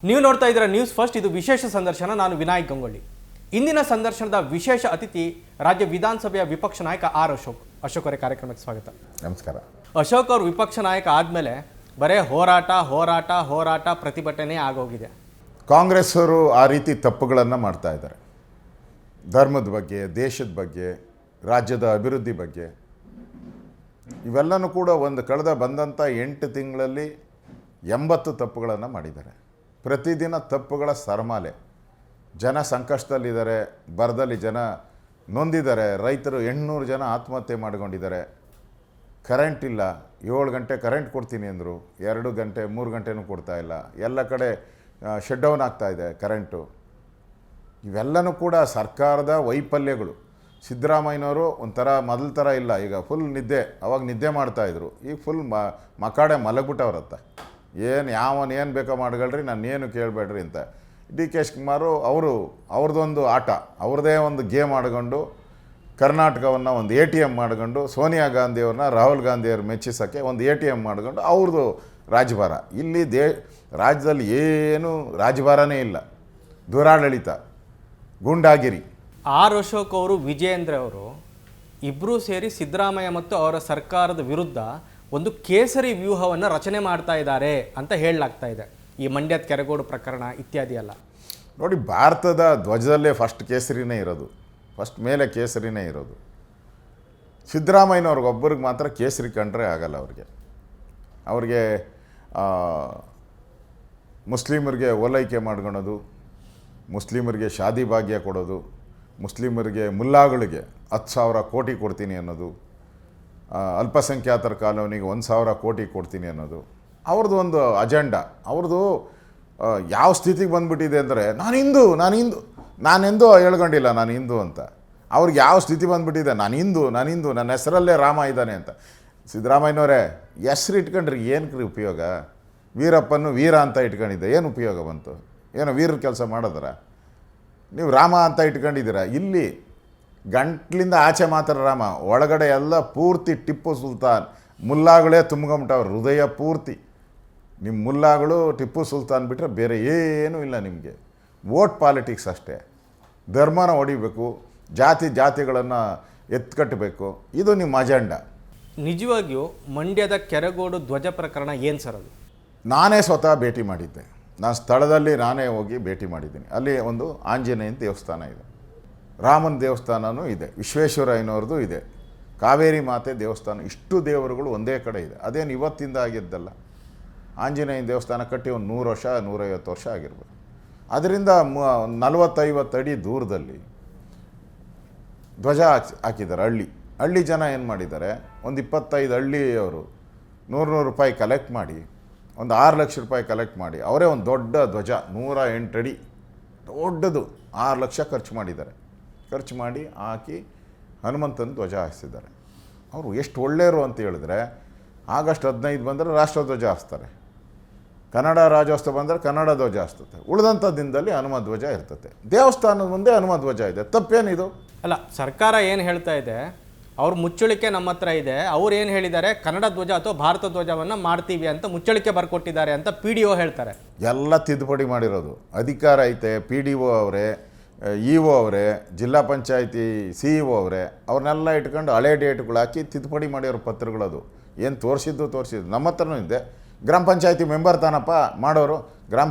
ನೀವು ನೋಡ್ತಾ ಇದ್ದೀರಾ ನ್ಯೂಸ್ ಫಸ್ಟ್. ಇದು ವಿಶೇಷ ಸಂದರ್ಶನ. ನಾನು ವಿನಾಯಕ್ ಗಂಗೊಳ್ಳಿ. ಇಂದಿನ ಸಂದರ್ಶನದ ವಿಶೇಷ ಅತಿಥಿ ರಾಜ್ಯ ವಿಧಾನಸಭೆಯ ವಿಪಕ್ಷ ನಾಯಕ ಆರ್ ಅಶೋಕ್. ಅಶೋಕ್ ಅವರೇ, ಕಾರ್ಯಕ್ರಮಕ್ಕೆ ಸ್ವಾಗತ. ನಮಸ್ಕಾರ. ಅಶೋಕ್ ಅವರು ವಿಪಕ್ಷ ನಾಯಕ ಆದಮೇಲೆ ಬರೇ ಹೋರಾಟ ಪ್ರತಿಭಟನೆ ಆಗೋಗಿದೆ. ಕಾಂಗ್ರೆಸ್ ಅವರು ಆ ರೀತಿ ತಪ್ಪುಗಳನ್ನು ಮಾಡ್ತಾ ಇದ್ದಾರೆ. ಧರ್ಮದ ಬಗ್ಗೆ, ದೇಶದ ಬಗ್ಗೆ, ರಾಜ್ಯದ ಅಭಿವೃದ್ಧಿ ಬಗ್ಗೆ ಇವೆಲ್ಲನೂ ಕೂಡ ಕಳೆದ ಬಂದಂಥ 8 ತಿಂಗಳಲ್ಲಿ 80 ತಪ್ಪುಗಳನ್ನು ಮಾಡಿದ್ದಾರೆ. ಪ್ರತಿದಿನ ತಪ್ಪುಗಳ ಸರಮಾಲೆ. ಜನ ಸಂಕಷ್ಟದಲ್ಲಿದ್ದಾರೆ, ಬರದಲ್ಲಿ ಜನ ನೊಂದಿದ್ದಾರೆ. ರೈತರು 800 ಜನ ಆತ್ಮಹತ್ಯೆ ಮಾಡಿಕೊಂಡಿದ್ದಾರೆ. ಕರೆಂಟ್ ಇಲ್ಲ, 7 ಗಂಟೆ ಕರೆಂಟ್ ಕೊಡ್ತೀನಿ ಅಂದರು, 2 ಗಂಟೆ 3 ಗಂಟೆನೂ ಕೊಡ್ತಾ ಇಲ್ಲ. ಎಲ್ಲ ಕಡೆ ಶಟ್ ಡೌನ್ ಆಗ್ತಾಯಿದೆ ಕರೆಂಟು. ಇವೆಲ್ಲನೂ ಕೂಡ ಸರ್ಕಾರದ ವೈಫಲ್ಯಗಳು. ಸಿದ್ದರಾಮಯ್ಯನವರು ಒಂಥರ ಮೊದಲ ಥರ ಇಲ್ಲ, ಈಗ ಫುಲ್ ನಿದ್ದೆ. ಅವಾಗ ನಿದ್ದೆ ಮಾಡ್ತಾಯಿದ್ರು, ಈಗ ಫುಲ್ ಮಕಾಡೆ ಮಲಗ್ಬಿಟ್ಟವ್ರತ್ತ. ಯಾವನೇನು ಬೇಕೋ ಮಾಡ್ಕೊಳ್ರಿ, ನಾನೇನು ಕೇಳಬೇಡ್ರಿ ಅಂತ. ಡಿ ಕೆ ಶಿವಕುಮಾರು ಅವ್ರದ್ದೊಂದು ಆಟ, ಅವ್ರದ್ದೇ ಒಂದು ಗೇಮ್ ಆಡ್ಕೊಂಡು ಕರ್ನಾಟಕವನ್ನು ಒಂದು ATM ಮಾಡ್ಕೊಂಡು ಸೋನಿಯಾ ಗಾಂಧಿಯವ್ರನ್ನ ರಾಹುಲ್ ಗಾಂಧಿಯವ್ರು ಮೆಚ್ಚಿಸೋಕ್ಕೆ ಒಂದು ATM ಮಾಡ್ಕೊಂಡು ಅವ್ರದ್ದು ರಾಜಭಾರ. ಇಲ್ಲಿ ರಾಜ್ಯದಲ್ಲಿ ಏನು ರಾಜಭಾರನೇ ಇಲ್ಲ, ದುರಾಡಳಿತ, ಗೂಂಡಾಗಿರಿ. ಆರ್ ಅಶೋಕ್ ಅವರು, ವಿಜಯೇಂದ್ರ ಅವರು ಇಬ್ಬರೂ ಸೇರಿ ಸಿದ್ದರಾಮಯ್ಯ ಮತ್ತು ಅವರ ಸರ್ಕಾರದ ವಿರುದ್ಧ ಒಂದು ಕೇಸರಿ ವ್ಯೂಹವನ್ನು ರಚನೆ ಮಾಡ್ತಾ ಇದ್ದಾರೆ ಅಂತ ಹೇಳಲಾಗ್ತಾ ಇದೆ. ಈ ಮಂಡ್ಯದ ಕೆರಗೋಡು ಪ್ರಕರಣ ಇತ್ಯಾದಿ ಎಲ್ಲ ನೋಡಿ, ಭಾರತದ ಧ್ವಜದಲ್ಲೇ ಫಸ್ಟ್ ಕೇಸರಿನೇ ಇರೋದು, ಫಸ್ಟ್ ಮೇಲೆ ಕೇಸರಿನೇ ಇರೋದು. ಸಿದ್ದರಾಮಯ್ಯನವ್ರಿಗೊಬ್ಬರಿಗೆ ಮಾತ್ರ ಕೇಸರಿ ಕಂಡ್ರೆ ಆಗಲ್ಲ. ಅವ್ರಿಗೆ ಮುಸ್ಲಿಮರಿಗೆ ಓಲೈಕೆ ಮಾಡ್ಕೊಳೋದು, ಮುಸ್ಲಿಮರಿಗೆ ಶಾದಿ ಭಾಗ್ಯ ಕೊಡೋದು, ಮುಸ್ಲಿಮರಿಗೆ ಮುಲ್ಲಾಗಳಿಗೆ 10,000 ಕೋಟಿ ಕೊಡ್ತೀನಿ ಅನ್ನೋದು, ಅಲ್ಪಸಂಖ್ಯಾತರ ಕಾಲೋನಿಗೆ 1,000 ಕೋಟಿ ಕೊಡ್ತೀನಿ ಅನ್ನೋದು ಅವ್ರದ್ದು ಒಂದು ಅಜೆಂಡಾ. ಅವ್ರದ್ದು ಯಾವ ಸ್ಥಿತಿಗೆ ಬಂದುಬಿಟ್ಟಿದೆ ಅಂದರೆ, ನಾನೆಂದೂ ಹೇಳ್ಕೊಂಡಿಲ್ಲ ನಾನು ಹಿಂದೂ ಅಂತ. ಅವ್ರಿಗೆ ಯಾವ ಸ್ಥಿತಿ ಬಂದುಬಿಟ್ಟಿದೆ, ನಾನು ಹಿಂದೂ, ನನ್ನ ಹೆಸರಲ್ಲೇ ರಾಮ ಇದ್ದಾನೆ ಅಂತ. ಸಿದ್ದರಾಮಯ್ಯನವರೇ, ಹೆಸ್ರು ಇಟ್ಕೊಂಡ್ರಿ ಏನಕ್ರಿ ಉಪಯೋಗ? ವೀರಪ್ಪನ್ನು ವೀರ ಅಂತ ಇಟ್ಕೊಂಡಿದ್ದೆ, ಏನು ಉಪಯೋಗ ಬಂತು? ಏನೋ ವೀರ ಕೆಲಸ ಮಾಡಿದ್ರ? ನೀವು ರಾಮ ಅಂತ ಇಟ್ಕೊಂಡಿದ್ದೀರ. ಇಲ್ಲಿ ಗಂಟ್ಲಿಂದ ಆಚೆ ಮಾತ್ರ ರಾಮ, ಒಳಗಡೆ ಎಲ್ಲ ಪೂರ್ತಿ ಟಿಪ್ಪು ಸುಲ್ತಾನ್ ಮುಲ್ಲಾಗಳೇ ತುಂಬ್ಕೊಂಬಿಟ್ಟವ್ರು ಹೃದಯ ಪೂರ್ತಿ. ನಿಮ್ಮ ಮುಲ್ಲಾಗಳು ಟಿಪ್ಪು ಸುಲ್ತಾನ್ ಬಿಟ್ಟರೆ ಬೇರೆ ಏನೂ ಇಲ್ಲ ನಿಮಗೆ. ವೋಟ್ ಪಾಲಿಟಿಕ್ಸ್ ಅಷ್ಟೇ. ಧರ್ಮನ ಹೊಡಿಬೇಕು, ಜಾತಿಗಳನ್ನು ಎತ್ಕಟ್ಟಬೇಕು, ಇದು ನಿಮ್ಮ ಅಜೆಂಡಾ. ನಿಜವಾಗಿಯೂ ಮಂಡ್ಯದ ಕೆರಗೋಡು ಧ್ವಜ ಪ್ರಕರಣ ಏನು ಸರ್? ಅದು ನಾನೇ ಸ್ವತಃ ಭೇಟಿ ಮಾಡಿದ್ದೆ. ನಾನು ಸ್ಥಳದಲ್ಲಿ ನಾನೇ ಹೋಗಿ ಭೇಟಿ ಮಾಡಿದ್ದೀನಿ. ಅಲ್ಲಿ ಒಂದು ಆಂಜನೇಯನ ದೇವಸ್ಥಾನ ಇದೆ, ರಾಮನ ದೇವಸ್ಥಾನವೂ ಇದೆ, ವಿಶ್ವೇಶ್ವರಯ್ಯನವ್ರದ್ದು ಇದೆ, ಕಾವೇರಿ ಮಾತೆ ದೇವಸ್ಥಾನ. ಇಷ್ಟು ದೇವರುಗಳು ಒಂದೇ ಕಡೆ ಇದೆ. ಅದೇನು ಇವತ್ತಿಂದ ಆಗಿದ್ದಲ್ಲ. ಆಂಜನೇಯನ ದೇವಸ್ಥಾನ ಕಟ್ಟಿ ಒಂದು 100 ವರ್ಷ 150 ವರ್ಷ ಆಗಿರ್ಬೋದು. ಅದರಿಂದ 40-50 ಅಡಿ ದೂರದಲ್ಲಿ ಧ್ವಜ ಹಾಕಿದ್ದಾರೆ. ಹಳ್ಳಿ ಜನ ಏನು ಮಾಡಿದ್ದಾರೆ, ಒಂದು 25 ಹಳ್ಳಿಯವರು 100 ರೂಪಾಯಿ ಕಲೆಕ್ಟ್ ಮಾಡಿ, ಒಂದು 6 ಲಕ್ಷ ರೂಪಾಯಿ ಕಲೆಕ್ಟ್ ಮಾಡಿ, ಅವರೇ ಒಂದು ದೊಡ್ಡ ಧ್ವಜ 108 ಅಡಿ ದೊಡ್ಡದು 6 ಲಕ್ಷ ಖರ್ಚು ಮಾಡಿದ್ದಾರೆ. ಖರ್ಚು ಮಾಡಿ ಹಾಕಿ ಹನುಮಂತನ ಧ್ವಜ ಹಾರಿಸಿದ್ದಾರೆ. ಅವರು ಎಷ್ಟು ಒಳ್ಳೆಯರು ಅಂತ ಹೇಳಿದ್ರೆ, ಆಗಸ್ಟ್ 15 ಬಂದರೆ ರಾಷ್ಟ್ರಧ್ವಜ ಹಾರಿಸ್ತಾರೆ, ಕನ್ನಡ ರಾಜ್ಯೋತ್ಸವ ಬಂದರೆ ಕನ್ನಡ ಧ್ವಜ ಹಾರಿಸ್ತದೆ, ಉಳಿದಂಥ ದಿನದಲ್ಲಿ ಹನುಮ ಧ್ವಜ ಇರ್ತದೆ. ದೇವಸ್ಥಾನದ ಮುಂದೆ ಹನುಮ ಧ್ವಜ ಇದೆ, ತಪ್ಪೇನಿದು? ಅಲ್ಲ, ಸರ್ಕಾರ ಏನು ಹೇಳ್ತಾ ಇದೆ, ಅವ್ರ ಮುಚ್ಚಳಿಕೆ ನಮ್ಮ ಹತ್ರ ಇದೆ. ಅವ್ರು ಏನು ಹೇಳಿದ್ದಾರೆ, ಕನ್ನಡ ಧ್ವಜ ಅಥವಾ ಭಾರತ ಧ್ವಜವನ್ನು ಮಾಡ್ತೀವಿ ಅಂತ ಮುಚ್ಚಳಿಕೆ ಬರ್ಕೊಟ್ಟಿದ್ದಾರೆ ಅಂತ PDO ಹೇಳ್ತಾರೆ. ಎಲ್ಲ ತಿದ್ದುಪಡಿ ಮಾಡಿರೋದು ಅಧಿಕಾರ ಐತೆ. PDO ಅವರೇ, EO ಅವರೇ, ಜಿಲ್ಲಾ ಪಂಚಾಯತಿ CEO ಅವರೇ, ಅವ್ರನ್ನೆಲ್ಲ ಇಟ್ಕೊಂಡು ಹಳೆ ಡೇಟ್ಗಳು ಹಾಕಿ ತಿದ್ದುಪಡಿ ಮಾಡಿರೋ ಪತ್ರಗಳದು. ಏನು ತೋರಿಸಿದ್ದು ನಮ್ಮ ಹತ್ರನೂ ಇದೆ. ಗ್ರಾಮ ಪಂಚಾಯತಿ ಮೆಂಬರ್ ತಾನಪ್ಪ ಮಾಡೋರು.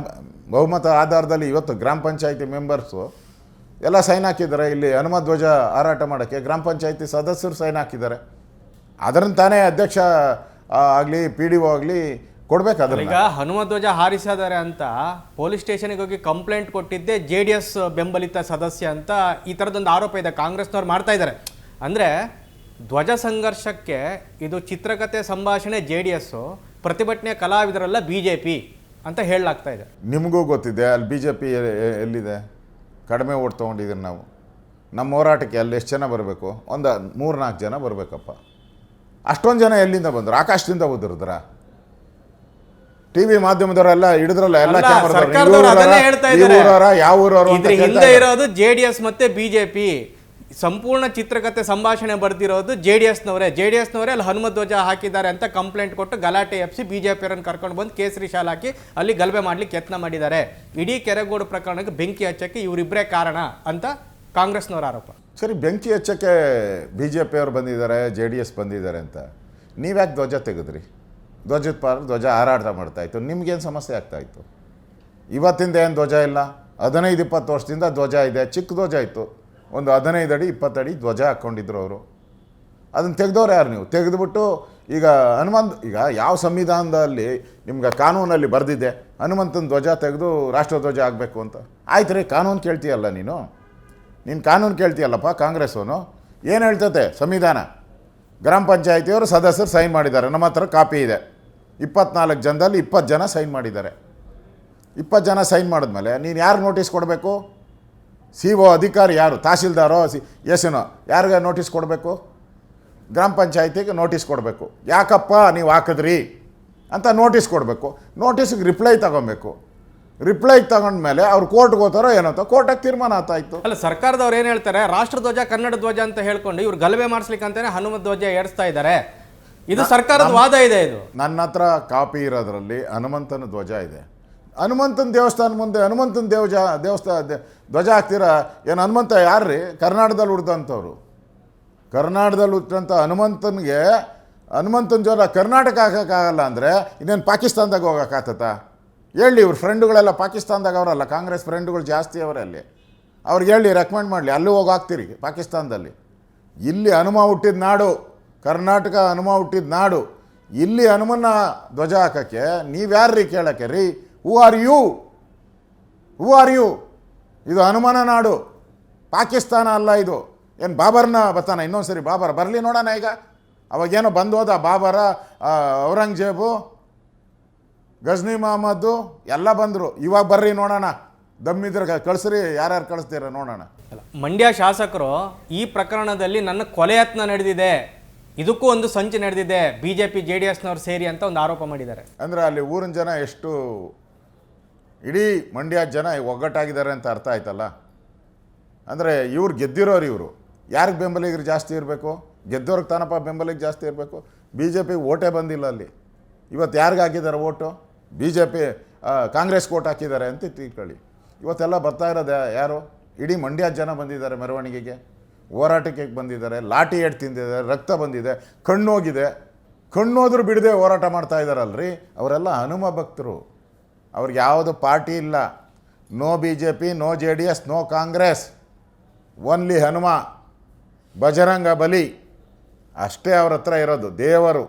ಬಹುಮತ ಆಧಾರದಲ್ಲಿ ಇವತ್ತು ಗ್ರಾಮ ಪಂಚಾಯತಿ ಮೆಂಬರ್ಸು ಎಲ್ಲ ಸೈನ್ ಹಾಕಿದ್ದಾರೆ. ಇಲ್ಲಿ ಹನುಮ ಧ್ವಜ ಹಾರಾಟ ಮಾಡೋಕ್ಕೆ ಗ್ರಾಮ ಪಂಚಾಯತಿ ಸದಸ್ಯರು ಸೈನ್ ಹಾಕಿದ್ದಾರೆ. ಅದನ್ನು ತಾನೇ ಅಧ್ಯಕ್ಷ ಆಗಲಿ PDO ಆಗಲಿ ಕೊಡಬೇಕಾದ್ರೆ. ಈಗ ಹನುಮ ಧ್ವಜ ಹಾರಿಸಿದ್ದಾರೆ ಅಂತ ಪೊಲೀಸ್ ಸ್ಟೇಷನ್ಗೆ ಹೋಗಿ ಕಂಪ್ಲೇಂಟ್ ಕೊಟ್ಟಿದ್ದೆ JDS ಬೆಂಬಲಿತ ಸದಸ್ಯ ಅಂತ ಈ ಥರದೊಂದು ಆರೋಪ ಇದೆ. ಕಾಂಗ್ರೆಸ್ನವ್ರು ಮಾಡ್ತಾ ಇದ್ದಾರೆ. ಅಂದರೆ ಧ್ವಜ ಸಂಘರ್ಷಕ್ಕೆ ಇದು ಚಿತ್ರಕಥೆ ಸಂಭಾಷಣೆ JDS, ಪ್ರತಿಭಟನೆ ಕಲಾವಿದರೆಲ್ಲ BJP ಅಂತ ಹೇಳಲಾಗ್ತಾ ಇದೆ. ನಿಮಗೂ ಗೊತ್ತಿದೆ, ಅಲ್ಲಿ BJP ಎಲ್ಲಿದೆ? ಕಡಿಮೆ ಓಟ್ ತೊಗೊಂಡಿದ್ದೀರಿ ನಾವು. ನಮ್ಮ ಹೋರಾಟಕ್ಕೆ ಅಲ್ಲಿ ಎಷ್ಟು ಜನ ಬರಬೇಕು? ಒಂದು 3-4 ಜನ ಬರಬೇಕಪ್ಪ. ಅಷ್ಟೊಂದು ಜನ ಎಲ್ಲಿಂದ ಬಂದರು? ಆಕಾಶದಿಂದ ಬಂದಿರಿದ್ರ? TV ಮಾಧ್ಯಮದವರೆಲ್ಲ ಹಿಡಿದ್ರಲ್ಲ, ಎಲ್ಲ ಸರ್ಕಾರದವರು ಅದನ್ನೇ ಹೇಳ್ತಾ ಇದ್ದಾರೆ. ಯಾವ ಊರವರು? ಹಿಂದೆ ಇರೋದು JDS ಮತ್ತೆ BJP. ಸಂಪೂರ್ಣ ಚಿತ್ರಕಥೆ ಸಂಭಾಷಣೆ ಬರ್ತಿರೋದು ಜೆ ಡಿ ಎಸ್ನವರೇ ಅಲ್ಲಿ ಹನುಮ ಧ್ವಜ ಹಾಕಿದ್ದಾರೆ ಅಂತ ಕಂಪ್ಲೇಂಟ್ ಕೊಟ್ಟು ಗಲಾಟೆ ಎಪ್ಸಿ ಬಿಜೆಪಿಯವರನ್ನು ಕರ್ಕೊಂಡು ಬಂದು ಕೇಸರಿ ಶಾಲೆ ಹಾಕಿ ಅಲ್ಲಿ ಗಲಭೆ ಮಾಡ್ಲಿಕ್ಕೆ ಯತ್ನ ಮಾಡಿದ್ದಾರೆ. ಇಡೀ ಕೆರೆಗೋಡು ಪ್ರಕರಣಕ್ಕೆ ಬೆಂಕಿ ಹಚ್ಚಕ್ಕೆ ಇವರಿಬ್ಬರೇ ಕಾರಣ ಅಂತ ಕಾಂಗ್ರೆಸ್ನವರ ಆರೋಪ. ಸರಿ, ಬೆಂಕಿ ಹಚ್ಚಕ್ಕೆ ಬಿ ಜೆ ಪಿಯವರು ಬಂದಿದ್ದಾರೆ, ಜೆ ಡಿ ಎಸ್ ಬಂದಿದ್ದಾರೆ ಅಂತ ನೀವ್ಯಾಕೆ ಧ್ವಜ ತೆಗೆದ್ರಿ? ಧ್ವಜದ ಪಾರ ಧ್ವಜ ಹಾರಾಟ ಮಾಡ್ತಾಯಿತ್ತು, ನಿಮ್ಗೇನು ಸಮಸ್ಯೆ ಆಗ್ತಾಯಿತ್ತು? ಇವತ್ತಿಂದ ಏನು ಧ್ವಜ ಇಲ್ಲ, 15-20 ವರ್ಷದಿಂದ ಧ್ವಜ ಇದೆ. ಚಿಕ್ಕ ಧ್ವಜ ಇತ್ತು, ಒಂದು 15 ಅಡಿ 20 ಅಡಿ ಧ್ವಜ ಹಾಕ್ಕೊಂಡಿದ್ರು ಅವರು. ಅದನ್ನು ತೆಗೆದವ್ರು ಯಾರು? ನೀವು ತೆಗೆದುಬಿಟ್ಟು ಈಗ ಈಗ ಯಾವ ಸಂವಿಧಾನದಲ್ಲಿ ನಿಮ್ಗೆ ಕಾನೂನಲ್ಲಿ ಬರೆದಿದೆ ಹನುಮಂತನ ಧ್ವಜ ತೆಗೆದು ರಾಷ್ಟ್ರಧ್ವಜ ಆಗಬೇಕು ಅಂತ? ಆಯ್ತು ರೀ, ಕಾನೂನು ಕೇಳ್ತೀಯಲ್ಲ ನೀನು ಕಾನೂನು ಕೇಳ್ತೀಯಲ್ಲಪ್ಪ. ಕಾಂಗ್ರೆಸ್ಸವನು ಏನು ಹೇಳ್ತತೆ ಸಂವಿಧಾನ? ಗ್ರಾಮ ಪಂಚಾಯತಿಯವರು ಸದಸ್ಯರು ಸೈನ್ ಮಾಡಿದ್ದಾರೆ, ನಮ್ಮ ಹತ್ರ ಕಾಪಿ ಇದೆ. 24 ಜನದಲ್ಲಿ 20 ಜನ ಸೈನ್ ಮಾಡಿದ್ದಾರೆ. 20 ಜನ ಸೈನ್ ಮಾಡಿದ್ಮೇಲೆ ನೀನು ಯಾರು ನೋಟಿಸ್ ಕೊಡಬೇಕು? ಸಿ ಒ ಅಧಿಕಾರಿ ಯಾರು? ತಹಸೀಲ್ದಾರೋ ಎಸ್ನೋ ಯಾರಿಗೆ ನೋಟಿಸ್ ಕೊಡಬೇಕು? ಗ್ರಾಮ ಪಂಚಾಯತಿಗೆ ನೋಟಿಸ್ ಕೊಡಬೇಕು. ಯಾಕಪ್ಪ ನೀವು ಹಾಕಿದ್ರಿ ಅಂತ ನೋಟಿಸ್ ಕೊಡಬೇಕು. ನೋಟಿಸ್ಗೆ ರಿಪ್ಲೈ ತಗೊಬೇಕು. ರಿಪ್ಲೈ ತಗೊಂಡ್ಮೇಲೆ ಅವ್ರು ಕೋರ್ಟ್ಗೆ ಹೋಗ್ತಾರೋ ಏನಂತ ಕೋರ್ಟಾಗಿ ತೀರ್ಮಾನ ಆಯ್ತಾಯಿತು. ಅಲ್ಲ, ಸರ್ಕಾರದವ್ರು ಏನು ಹೇಳ್ತಾರೆ, ರಾಷ್ಟ್ರಧ್ವಜ ಕನ್ನಡ ಧ್ವಜ ಅಂತ ಹೇಳ್ಕೊಂಡು ಇವ್ರು ಗಲಭೆ ಮಾಡಿಸ್ಲಿಕ್ಕೆ ಅಂತಾನೆ ಹನುಮ ಧ್ವಜ ಏರಿಸ್ತಾ ಇದ್ದಾರೆ. ಇದು ಸರ್ಕಾರದ ವಾದ ಇದೆ. ಇದು ನನ್ನ ಹತ್ರ ಕಾಪಿ ಇರೋದ್ರಲ್ಲಿ ಹನುಮಂತನ ಧ್ವಜ ಇದೆ. ಹನುಮಂತನ ದೇವಸ್ಥಾನ ಮುಂದೆ ಹನುಮಂತನ ಧ್ವಜ ಹಾಕ್ತೀರಾ? ಏನು ಹನುಮಂತ ಯಾರ್ರೀ? ಕರ್ನಾಟಕದಲ್ಲಿ ಹುಡ್ದಂಥವ್ರು. ಕರ್ನಾಟಕದಲ್ಲಿ ಹುಟ್ಟಂಥ ಹನುಮಂತನ ಜ್ವರ ಕರ್ನಾಟಕ ಹಾಕೋಕ್ಕಾಗಲ್ಲ ಅಂದರೆ ಇನ್ನೇನು ಪಾಕಿಸ್ತಾನದಾಗ ಹೋಗೋಕ್ಕಾಗ್ತತ? ಹೇಳಿ, ಇವ್ರ ಫ್ರೆಂಡುಗಳೆಲ್ಲ ಪಾಕಿಸ್ತಾನದಾಗ ಅವರಲ್ಲ, ಕಾಂಗ್ರೆಸ್ ಫ್ರೆಂಡುಗಳು ಜಾಸ್ತಿ ಅವರೇ ಅಲ್ಲಿ. ಅವ್ರಿಗೆ ಹೇಳಿ, ರೆಕಮೆಂಡ್ ಮಾಡಲಿ, ಅಲ್ಲಿ ಹೋಗಿ ಹಾಕ್ತೀರಿ ಪಾಕಿಸ್ತಾನದಲ್ಲಿ. ಇಲ್ಲಿ ಹನುಮ ಹುಟ್ಟಿದ ನಾಡು ಕರ್ನಾಟಕ, ಹನುಮ ಹುಟ್ಟಿದ ನಾಡು. ಇಲ್ಲಿ ಹನುಮನ ಧ್ವಜ ಹಾಕೋಕ್ಕೆ ನೀವ್ಯಾರ್ರೀ ಕೇಳೋಕ್ಕೆ ರೀ? Who are you? ಇದು ಹನುಮನ ನಾಡು, ಪಾಕಿಸ್ತಾನ ಅಲ್ಲ ಇದು. ಏನು ಬಾಬರ್ನ ಬರ್ತಾನೆ ಇನ್ನೊಂದು ಸರಿ? ಬಾಬರ್ ಬರಲಿ ನೋಡೋಣ. ಈಗ ಅವಾಗೇನೋ ಬಂದು ಹೋದ ಬಾಬರ, ಔರಂಗಜೇಬು, ಗಜ್ನಿ ಮಹಮ್ಮದ್ದು ಎಲ್ಲ ಬಂದರು. ಇವಾಗ ಬರ್ರಿ ನೋಡೋಣ, ದಮ್ಮಿದ್ರೆ ಕಳಿಸ್ರಿ, ಯಾರ್ಯಾರು ಕಳಿಸ್ತೀರ ನೋಡೋಣ. ಮಂಡ್ಯ ಶಾಸಕರು ಈ ಪ್ರಕರಣದಲ್ಲಿ ನನ್ನ ಕೊಲೆ ಯತ್ನ ನಡೆದಿದೆ, ಇದಕ್ಕೂ ಒಂದು ಸಂಚು ನಡೆದಿದೆ, ಬಿಜೆಪಿ JDSನವ್ರು ಸೇರಿ ಅಂತ ಒಂದು ಆರೋಪ ಮಾಡಿದ್ದಾರೆ. ಅಂದರೆ ಅಲ್ಲಿ ಊರಿನ ಜನ ಎಷ್ಟು, ಇಡೀ ಮಂಡ್ಯ ಜನ ಒಗ್ಗಟ್ಟಾಗಿದ್ದಾರೆ ಅಂತ ಅರ್ಥ ಆಯ್ತಲ್ಲ. ಅಂದರೆ ಇವ್ರು ಗೆದ್ದಿರೋರು, ಇವರು ಯಾರಿಗೆ ಬೆಂಬಲಿಗರು ಜಾಸ್ತಿ ಇರಬೇಕು? ಗೆದ್ದವ್ರಿಗೆ ತಾನಪ್ಪ ಬೆಂಬಲಿಗೆ ಜಾಸ್ತಿ ಇರಬೇಕು. BJPಗೆ ಓಟೇ ಬಂದಿಲ್ಲ ಅಲ್ಲಿ. ಇವತ್ತು ಯಾರಿಗೆ ಹಾಕಿದ್ದಾರೆ ಓಟು? BJP ಕಾಂಗ್ರೆಸ್ಗೆ ಓಟ್ ಹಾಕಿದ್ದಾರೆ ಅಂತ ತಿಳ್ಕೊಳ್ಳಿ. ಇವತ್ತೆಲ್ಲ ಬರ್ತಾ ಇರೋದು ಯಾರು? ಇಡೀ ಮಂಡ್ಯ ಜನ ಬಂದಿದ್ದಾರೆ ಮೆರವಣಿಗೆಗೆ, ಹೋರಾಟಕ್ಕೆ ಬಂದಿದ್ದಾರೆ. ಲಾಠಿ ಏಟ್ ತಿಂದಿದ್ದಾರೆ, ರಕ್ತ ಬಂದಿದೆ, ಕಣ್ಣೋಗಿದೆ. ಕಣ್ಣೋದ್ರೂ ಬಿಡದೆ ಹೋರಾಟ ಮಾಡ್ತಾ ಇದ್ದಾರಲ್ರಿ. ಅವರೆಲ್ಲ ಹನುಮ ಭಕ್ತರು. ಅವ್ರಿಗೆ ಯಾವುದು ಪಾರ್ಟಿ ಇಲ್ಲ. No BJP, no JDS, no Congress, only Hanuma, Bajrang Bali ಅಷ್ಟೇ ಅವ್ರ ಹತ್ರ ಇರೋದು. ದೇವರು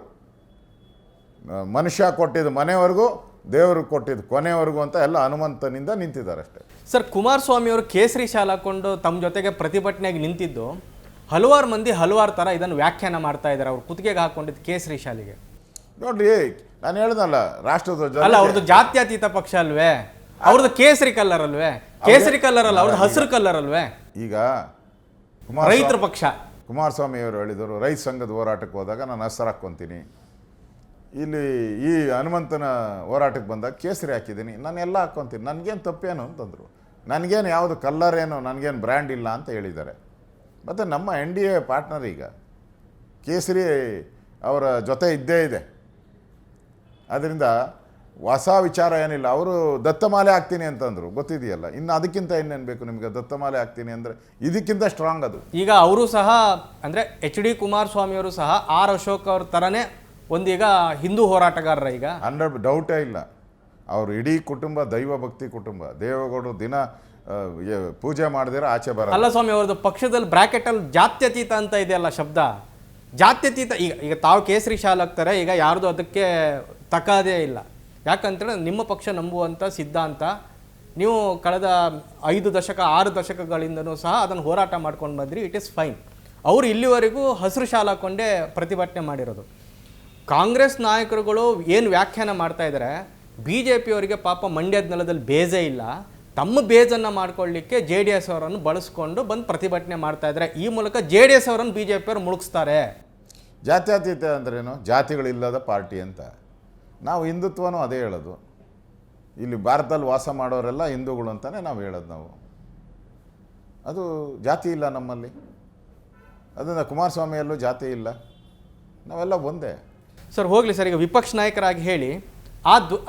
ಮನುಷ್ಯ ಕೊಟ್ಟಿದ್ದು ಮನೆವರೆಗೂ, ದೇವರು ಕೊಟ್ಟಿದ್ದು ಕೊನೆವರೆಗೂ ಅಂತ ಎಲ್ಲ ಹನುಮಂತನಿಂದ ನಿಂತಿದ್ದಾರೆ ಅಷ್ಟೇ. ಸರ್, ಕುಮಾರಸ್ವಾಮಿ ಅವರು ಕೇಸರಿ ಶಾಲೆ ಹಾಕೊಂಡು ತಮ್ಮ ಜೊತೆಗೆ ಪ್ರತಿಭಟನೆಗೆ ನಿಂತಿದ್ದು ಹಲವಾರು ಮಂದಿ ಹಲವಾರು ಥರ ಇದನ್ನು ವ್ಯಾಖ್ಯಾನ ಮಾಡ್ತಾ ಇದ್ದಾರೆ. ಅವ್ರು ಕುತ್ತಿಗೆಗೆ ಹಾಕೊಂಡಿದ್ದು ಕೇಸರಿ ಶಾಲೆಗೆ. ನೋಡ್ರಿ, ನಾನು ಹೇಳ್ದಲ್ಲ, ರಾಷ್ಟ್ರಧ್ವಜ ಅಲ್ಲ, ಅವ್ರದ್ದು ಜಾತ್ಯತೀತ ಪಕ್ಷ ಅಲ್ವೇ? ಅವ್ರದ್ದು ಕೇಸರಿ ಕಲರ್ ಅಲ್ವೇ? ಕೇಸರಿ ಕಲರ್ ಅಲ್ಲ, ಅವ್ರದ್ದು ಹಸಿರು ಕಲರ್ ಅಲ್ವೇ? ಈಗ ರೈತರ ಪಕ್ಷ ಕುಮಾರಸ್ವಾಮಿ ಅವರು ಹೇಳಿದರು, ರೈತ ಸಂಘದ ಹೋರಾಟಕ್ಕೆ ಹೋದಾಗ ನಾನು ಹಸಿರು ಹಾಕ್ಕೊತೀನಿ, ಇಲ್ಲಿ ಈ ಹನುಮಂತನ ಹೋರಾಟಕ್ಕೆ ಬಂದಾಗ ಕೇಸರಿ ಹಾಕಿದ್ದೀನಿ, ನಾನು ಎಲ್ಲ ಹಾಕ್ಕೊತೀನಿ, ನನಗೇನು ತಪ್ಪೇನು ಅಂತಂದರು. ನನಗೇನು ಯಾವುದು ಕಲ್ಲರ್ ಏನು, ನನಗೇನು ಬ್ರ್ಯಾಂಡ್ ಇಲ್ಲ ಅಂತ ಹೇಳಿದ್ದಾರೆ. ಮತ್ತು ನಮ್ಮ NDA ಪಾರ್ಟ್ನರ್ ಈಗ ಕೇಸರಿ ಅವರ ಜೊತೆ ಇದ್ದೇ ಇದೆ. ಅದರಿಂದ ಹೊಸ ವಿಚಾರ ಏನಿಲ್ಲ. ಅವರು ದತ್ತಮಾಲೆ ಹಾಕ್ತೀನಿ ಅಂತಂದರು, ಗೊತ್ತಿದೆಯಲ್ಲ. ಇನ್ನು ಅದಕ್ಕಿಂತ ಇನ್ನೇನು ಬೇಕು ನಿಮಗೆ? ದತ್ತಮಾಲೆ ಹಾಕ್ತೀನಿ ಅಂದರೆ ಇದಕ್ಕಿಂತ ಸ್ಟ್ರಾಂಗ್ ಅದು. ಈಗ ಅವರು ಸಹ ಅಂದರೆ HD ಕುಮಾರಸ್ವಾಮಿಯವರು ಸಹ R ಅಶೋಕ್ ಅವ್ರ ಥರನೇ ಒಂದೀಗ ಹಿಂದೂ ಹೋರಾಟಗಾರರ. ಈಗ 100 ಡೌಟೇ ಇಲ್ಲ. ಅವರು ಇಡೀ ಕುಟುಂಬ ದೈವ ಭಕ್ತಿ ಕುಟುಂಬ. ದೇವೇಗೌಡರು ದಿನ ಪೂಜೆ ಮಾಡಿದಿರ ಆಚೆ ಬರ. ಅಲ್ಲ ಸ್ವಾಮಿ, ಅವ್ರದ್ದು ಪಕ್ಷದಲ್ಲಿ ಬ್ರಾಕೆಟಲ್ಲಿ ಜಾತ್ಯತೀತ ಅಂತ ಇದೆಯಲ್ಲ ಶಬ್ದ, ಜಾತ್ಯತೀತ. ಈಗ ತಾವು ಕೇಸರಿ ಶಾಲೆ ಹಾಕ್ತಾರೆ, ಈಗ ಯಾರ್ದು ಅದಕ್ಕೆ ತಕ್ಕದೇ ಇಲ್ಲ. ಯಾಕಂತೇಳಿ ನಿಮ್ಮ ಪಕ್ಷ ನಂಬುವಂಥ ಸಿದ್ಧಾಂತ, ನೀವು ಕಳೆದ 5 ದಶಕ 6 ದಶಕಗಳಿಂದನೂ ಸಹ ಅದನ್ನು ಹೋರಾಟ ಮಾಡ್ಕೊಂಡು ಬಂದ್ರಿ. It is fine. ಅವರು ಇಲ್ಲಿವರೆಗೂ ಹಸಿರು ಶಾಲೆ ಹಾಕ್ಕೊಂಡೇ ಪ್ರತಿಭಟನೆ ಮಾಡಿರೋದು. ಕಾಂಗ್ರೆಸ್ ನಾಯಕರುಗಳು ಏನು ವ್ಯಾಖ್ಯಾನ ಮಾಡ್ತಾ ಇದ್ದಾರೆ, BJPಯವರಿಗೆ ಪಾಪ ಮಂಡ್ಯದ ನೆಲದಲ್ಲಿ ಬೇಜೇ ಇಲ್ಲ, ತಮ್ಮ ಬೇಜನ್ನು ಮಾಡ್ಕೊಳ್ಳಿಕ್ಕೆ JDS ಅವರನ್ನು ಬಳಸ್ಕೊಂಡು ಬಂದು ಪ್ರತಿಭಟನೆ ಮಾಡ್ತಾ ಇದ್ದಾರೆ. ಈ ಮೂಲಕ JDS ಅವರನ್ನು BJPಯವರು ಮುಳುಗಿಸ್ತಾರೆ. ಜಾತ್ಯತೀತ ಅಂದ್ರೇನು? ಜಾತಿಗಳಿಲ್ಲದ ಪಾರ್ಟಿ ಅಂತ. ನಾವು ಹಿಂದುತ್ವನೂ ಅದೇ ಹೇಳೋದು. ಇಲ್ಲಿ ಭಾರತದಲ್ಲಿ ವಾಸ ಮಾಡೋರೆಲ್ಲ ಹಿಂದೂಗಳು ಅಂತಲೇ ನಾವು ಹೇಳೋದು. ನಾವು ಅದು ಜಾತಿ ಇಲ್ಲ ನಮ್ಮಲ್ಲಿ. ಅದನ್ನು ಕುಮಾರಸ್ವಾಮಿಯಲ್ಲೂ ಜಾತಿ ಇಲ್ಲ, ನಾವೆಲ್ಲ ಒಂದೇ. ಸರ್ ಹೋಗಲಿ ಸರ್, ಈಗ ವಿಪಕ್ಷ ನಾಯಕರಾಗಿ ಹೇಳಿ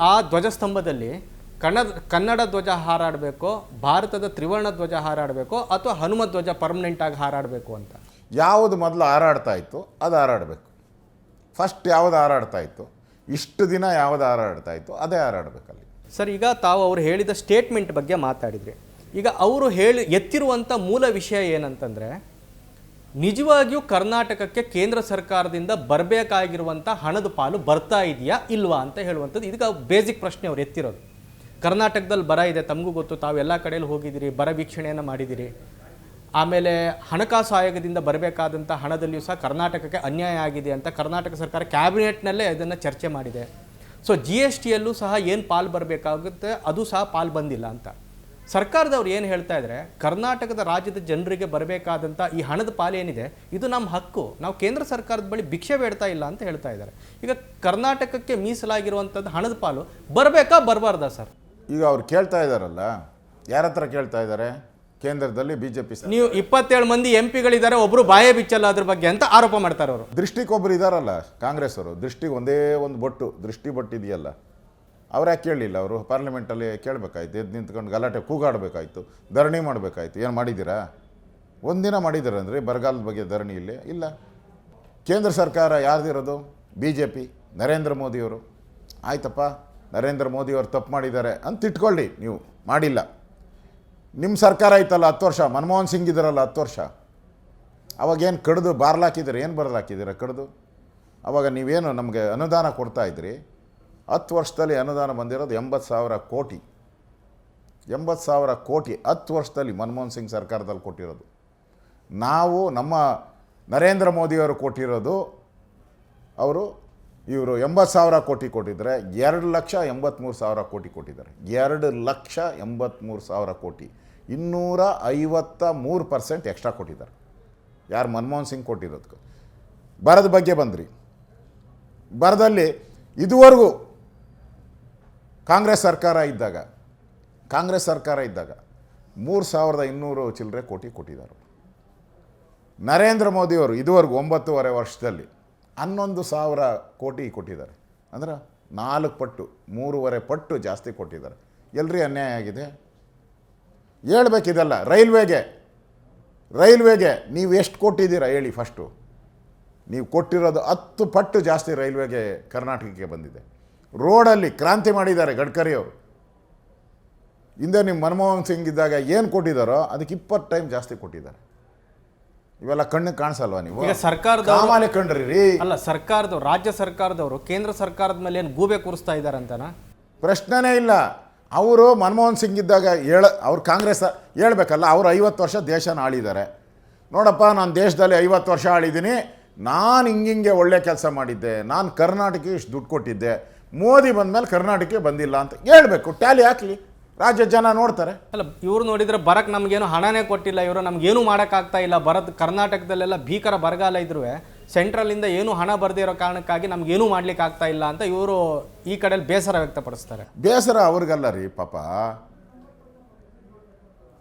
ಆ ಧ್ವಜಸ್ತಂಭದಲ್ಲಿ ಕನ್ನಡ ಧ್ವಜ ಹಾರಾಡಬೇಕೋ, ಭಾರತದ ತ್ರಿವರ್ಣ ಧ್ವಜ ಹಾರಾಡಬೇಕೋ, ಅಥವಾ ಹನುಮ ಧ್ವಜ ಪರ್ಮನೆಂಟ್ ಆಗಿ ಹಾರಾಡಬೇಕು ಅಂತ ಯಾವುದು ಮೊದಲು ಹಾರಾಡ್ತಾ ಇತ್ತು ಅದು ಹಾರಾಡಬೇಕು. ಫಸ್ಟ್ ಯಾವುದು ಹಾರಾಡ್ತಾ ಇತ್ತು, ಇಷ್ಟು ದಿನ ಯಾವುದು ಹಾರಾಡ್ತಾ ಇತ್ತು ಅದೇ ಹಾರಾಡಬೇಕಲ್ಲಿ. ಸರ್ ಈಗ ತಾವು ಅವರು ಹೇಳಿದ ಸ್ಟೇಟ್ಮೆಂಟ್ ಬಗ್ಗೆ ಮಾತಾಡಿದ್ರಿ. ಈಗ ಅವರು ಎತ್ತಿರುವಂಥ ಮೂಲ ವಿಷಯ ಏನಂತಂದರೆ, ನಿಜವಾಗಿಯೂ ಕರ್ನಾಟಕಕ್ಕೆ ಕೇಂದ್ರ ಸರ್ಕಾರದಿಂದ ಬರಬೇಕಾಗಿರುವಂಥ ಹಣದ ಪಾಲು ಬರ್ತಾ ಇದೆಯಾ ಇಲ್ವಾ ಅಂತ ಹೇಳುವಂಥದ್ದು ಇದೀಗ ಬೇಸಿಕ್ ಪ್ರಶ್ನೆ ಅವ್ರು ಎತ್ತಿರೋದು. ಕರ್ನಾಟಕದಲ್ಲಿ ಬರ ಇದೆ, ತಮಗೂ ಗೊತ್ತು, ತಾವು ಎಲ್ಲ ಕಡೆಯಲ್ಲಿ ಹೋಗಿದ್ದೀರಿ, ಬರ ವೀಕ್ಷಣೆಯನ್ನು ಮಾಡಿದ್ದೀರಿ. ಆಮೇಲೆ ಹಣಕಾಸು ಆಯೋಗದಿಂದ ಬರಬೇಕಾದಂಥ ಹಣದಲ್ಲಿಯೂ ಸಹ ಕರ್ನಾಟಕಕ್ಕೆ ಅನ್ಯಾಯ ಆಗಿದೆ ಅಂತ ಕರ್ನಾಟಕ ಸರ್ಕಾರ ಕ್ಯಾಬಿನೆಟ್ನಲ್ಲೇ ಅದನ್ನು ಚರ್ಚೆ ಮಾಡಿದೆ. ಸೊ GSTಯಲ್ಲೂ ಸಹ ಏನು ಪಾಲು ಬರಬೇಕಾಗುತ್ತೆ ಅದು ಸಹ ಪಾಲು ಬಂದಿಲ್ಲ ಅಂತ ಸರ್ಕಾರದವ್ರು ಏನು ಹೇಳ್ತಾ ಇದ್ದಾರೆ, ಕರ್ನಾಟಕದ ರಾಜ್ಯದ ಜನರಿಗೆ ಬರಬೇಕಾದಂಥ ಈ ಹಣದ ಪಾಲು ಏನಿದೆ ಇದು ನಮ್ಮ ಹಕ್ಕು, ನಾವು ಕೇಂದ್ರ ಸರ್ಕಾರದ ಬಳಿ ಭಿಕ್ಷೆ ಬೇಡ್ತಾ ಇಲ್ಲ ಅಂತ ಹೇಳ್ತಾ ಇದ್ದಾರೆ. ಈಗ ಕರ್ನಾಟಕಕ್ಕೆ ಮೀಸಲಾಗಿರುವಂಥದ್ದು ಹಣದ ಪಾಲು ಬರಬೇಕಾ ಬರಬಾರ್ದಾ ಸರ್? ಈಗ ಅವ್ರು ಕೇಳ್ತಾ ಇದ್ದಾರಲ್ಲ, ಯಾರ ಹತ್ರ ಕೇಳ್ತಾ ಇದ್ದಾರೆ? ಕೇಂದ್ರದಲ್ಲಿ BJP. ನೀವು 27 ಮಂದಿ MP ಗಳಿದ್ದಾರೆ, ಒಬ್ಬರು ಬಾಯೇ ಬಿಚ್ಚಲ್ಲ ಅದ್ರ ಬಗ್ಗೆ ಅಂತ ಆರೋಪ ಮಾಡ್ತಾರೆ ಅವರು. ದೃಷ್ಟಿಗೊಬ್ಬರು ಇದ್ದಾರಲ್ಲ ಕಾಂಗ್ರೆಸ್ ಅವರು, ದೃಷ್ಟಿಗೆ ಒಂದೇ ಒಂದು ದೃಷ್ಟಿ ಬೊಟ್ಟು ಇದೆಯಲ್ಲ, ಅವ್ರು ಯಾಕೆ ಕೇಳಲಿಲ್ಲ? ಅವರು ಪಾರ್ಲಿಮೆಂಟಲ್ಲಿ ಕೇಳಬೇಕಾಯ್ತು, ಎದ್ದು ನಿಂತ್ಕೊಂಡು ಗಲಾಟೆ ಕೂಗಾಡಬೇಕಾಯ್ತು, ಧರಣಿ ಮಾಡಬೇಕಾಯ್ತು. ಏನು ಮಾಡಿದ್ದೀರಾ? ಒಂದಿನ ಮಾಡಿದ್ದೀರಂದ್ರೆ ಬರಗಾಲದ ಬಗ್ಗೆ ಧರಣಿ ಇಲ್ಲಿ ಇಲ್ಲ. ಕೇಂದ್ರ ಸರ್ಕಾರ ಯಾರ್ದಿರೋದು? BJP, ನರೇಂದ್ರ ಮೋದಿಯವರು. ಆಯ್ತಪ್ಪ, ನರೇಂದ್ರ ಮೋದಿಯವರು ತಪ್ಪು ಮಾಡಿದ್ದಾರೆ ಅಂತ ಇಟ್ಕೊಳ್ಳಿ, ನೀವು ಮಾಡಿಲ್ಲ. ನಿಮ್ಮ ಸರ್ಕಾರ ಐತಲ್ಲ 10 ವರ್ಷ, ಮನಮೋಹನ್ ಸಿಂಗ್ ಇದ್ದಾರಲ್ಲ 10 ವರ್ಷ, ಅವಾಗೇನು ಕಡ್ದು ಬಾರ್ಲಾಕಿದ್ದೀರ? ಏನು ಬರಲಾಕಿದ್ದೀರ ಕಡ್ದು? ಅವಾಗ ನೀವೇನು ನಮಗೆ ಅನುದಾನ ಕೊಡ್ತಾಯಿದ್ರಿ? 10 ವರ್ಷದಲ್ಲಿ ಅನುದಾನ ಬಂದಿರೋದು 80,000 ಕೋಟಿ. 80,000 ಕೋಟಿ 10 ವರ್ಷದಲ್ಲಿ ಮನಮೋಹನ್ ಸಿಂಗ್ ಸರ್ಕಾರದಲ್ಲಿ ಕೊಟ್ಟಿರೋದು. ನಾವು ನಮ್ಮ ನರೇಂದ್ರ ಮೋದಿಯವರು ಕೊಟ್ಟಿರೋದು, ಇವರು 80,000 ಕೋಟಿ ಕೊಟ್ಟಿದ್ದಾರೆ. 2,83,000 ಕೋಟಿ ಕೊಟ್ಟಿದ್ದಾರೆ. 2,83,000 ಕೋಟಿ, 253% ಎಕ್ಸ್ಟ್ರಾ ಕೊಟ್ಟಿದ್ದಾರೆ. ಯಾರು? ಮನಮೋಹನ್ ಸಿಂಗ್ ಕೊಟ್ಟಿರೋದಕ್ಕೆ. ಬರದ ಬಗ್ಗೆ ಬಂದ್ರಿ. ಬರದಲ್ಲಿ ಇದುವರೆಗೂ ಕಾಂಗ್ರೆಸ್ ಸರ್ಕಾರ ಇದ್ದಾಗ 3,200 ಚಿಲ್ಲರೆ ಕೋಟಿ ಕೊಟ್ಟಿದ್ದಾರೆ. ನರೇಂದ್ರ ಮೋದಿಯವರು ಇದುವರೆಗೂ 9.5 ವರ್ಷದಲ್ಲಿ 11,000 ಕೋಟಿ ಕೊಟ್ಟಿದ್ದಾರೆ. ಅಂದ್ರೆ 4 ಪಟ್ಟು 3.5 ಪಟ್ಟು ಜಾಸ್ತಿ ಕೊಟ್ಟಿದ್ದಾರೆ. ಎಲ್ರಿ ಅನ್ಯಾಯ ಆಗಿದೆ? ಹೇಳ್ಬೇಕಿದೆಲ್ಲ. ರೈಲ್ವೆಗೆ ನೀವು ಎಷ್ಟು ಕೊಟ್ಟಿದ್ದೀರಾ ಹೇಳಿ ಫಸ್ಟು? ನೀವು ಕೊಟ್ಟಿರೋದು 10 ಪಟ್ಟು ಜಾಸ್ತಿ ರೈಲ್ವೆಗೆ ಕರ್ನಾಟಕಕ್ಕೆ ಬಂದಿದೆ. ರೋಡಲ್ಲಿ ಕ್ರಾಂತಿ ಮಾಡಿದ್ದಾರೆ ಗಡ್ಕರಿ ಅವರು. ಹಿಂದೆ ನಿಮ್ಮ ಮನಮೋಹನ್ ಸಿಂಗ್ ಇದ್ದಾಗ ಏನು ಕೊಟ್ಟಿದ್ದಾರೋ ಅದಕ್ಕೆ 20 ಟೈಮ್ ಜಾಸ್ತಿ ಕೊಟ್ಟಿದ್ದಾರೆ. ಇವೆಲ್ಲ ಕಣ್ಣು ಕಾಣಿಸಲ್ವಾ ನೀವು? ಈಗ ಸರ್ಕಾರದವರು ಕಂಡ್ರಿ ರೀ. ಅಲ್ಲ, ರಾಜ್ಯ ಸರ್ಕಾರದವರು ಕೇಂದ್ರ ಸರ್ಕಾರದ ಮೇಲೆ ಏನು ಗೂಬೆ ಕೂರಿಸ್ತಾ ಇದ್ದಾರೆ ಅಂತನಾ? ಪ್ರಶ್ನೆನೇ ಇಲ್ಲ. ಅವರು ಮನಮೋಹನ್ ಸಿಂಗ್ ಇದ್ದಾಗ ಅವ್ರು ಕಾಂಗ್ರೆಸ್ ಹೇಳ್ಬೇಕಲ್ಲ, ಅವರು 50 ವರ್ಷ ದೇಶನ ಆಳಿದ್ದಾರೆ. ನೋಡಪ್ಪ, ನಾನು ದೇಶದಲ್ಲಿ 50 ವರ್ಷ ಆಳಿದ್ದೀನಿ, ನಾನು ಹಿಂಗೆ ಒಳ್ಳೆ ಕೆಲಸ ಮಾಡಿದ್ದೆ, ನಾನು ಕರ್ನಾಟಕಕ್ಕೆ ಇಷ್ಟು ದುಡ್ಡು ಕೊಟ್ಟಿದ್ದೆ, ಮೋದಿ ಬಂದಮೇಲೆ ಕರ್ನಾಟಕಕ್ಕೆ ಬಂದಿಲ್ಲ ಅಂತ ಹೇಳ್ಬೇಕು. ಟ್ಯಾಲಿ ಹಾಕಲಿ, ರಾಜ್ಯ ಜನ ನೋಡ್ತಾರೆ. ಅಲ್ಲ, ಇವ್ರು ನೋಡಿದ್ರೆ ಬರಕ್ಕೆ ನಮಗೇನು ಹಣನೇ ಕೊಟ್ಟಿಲ್ಲ, ಇವರು ನಮಗೇನು ಮಾಡೋಕ್ಕಾಗ್ತಾ ಇಲ್ಲ, ಕರ್ನಾಟಕದಲ್ಲೆಲ್ಲ ಭೀಕರ ಬರಗಾಲ ಇದ್ರೂ ಸೆಂಟ್ರಲಿಂದ ಏನು ಹಣ ಬರದೇ ಇರೋ ಕಾರಣಕ್ಕಾಗಿ ನಮಗೇನು ಮಾಡ್ಲಿಕ್ಕೆ ಆಗ್ತಾ ಇಲ್ಲ ಅಂತ ಇವರು ಈ ಕಡೆಯಲ್ಲಿ ಬೇಸರ ವ್ಯಕ್ತಪಡಿಸ್ತಾರೆ. ಬೇಸರ ಅವ್ರಿಗಲ್ಲ ರೀ,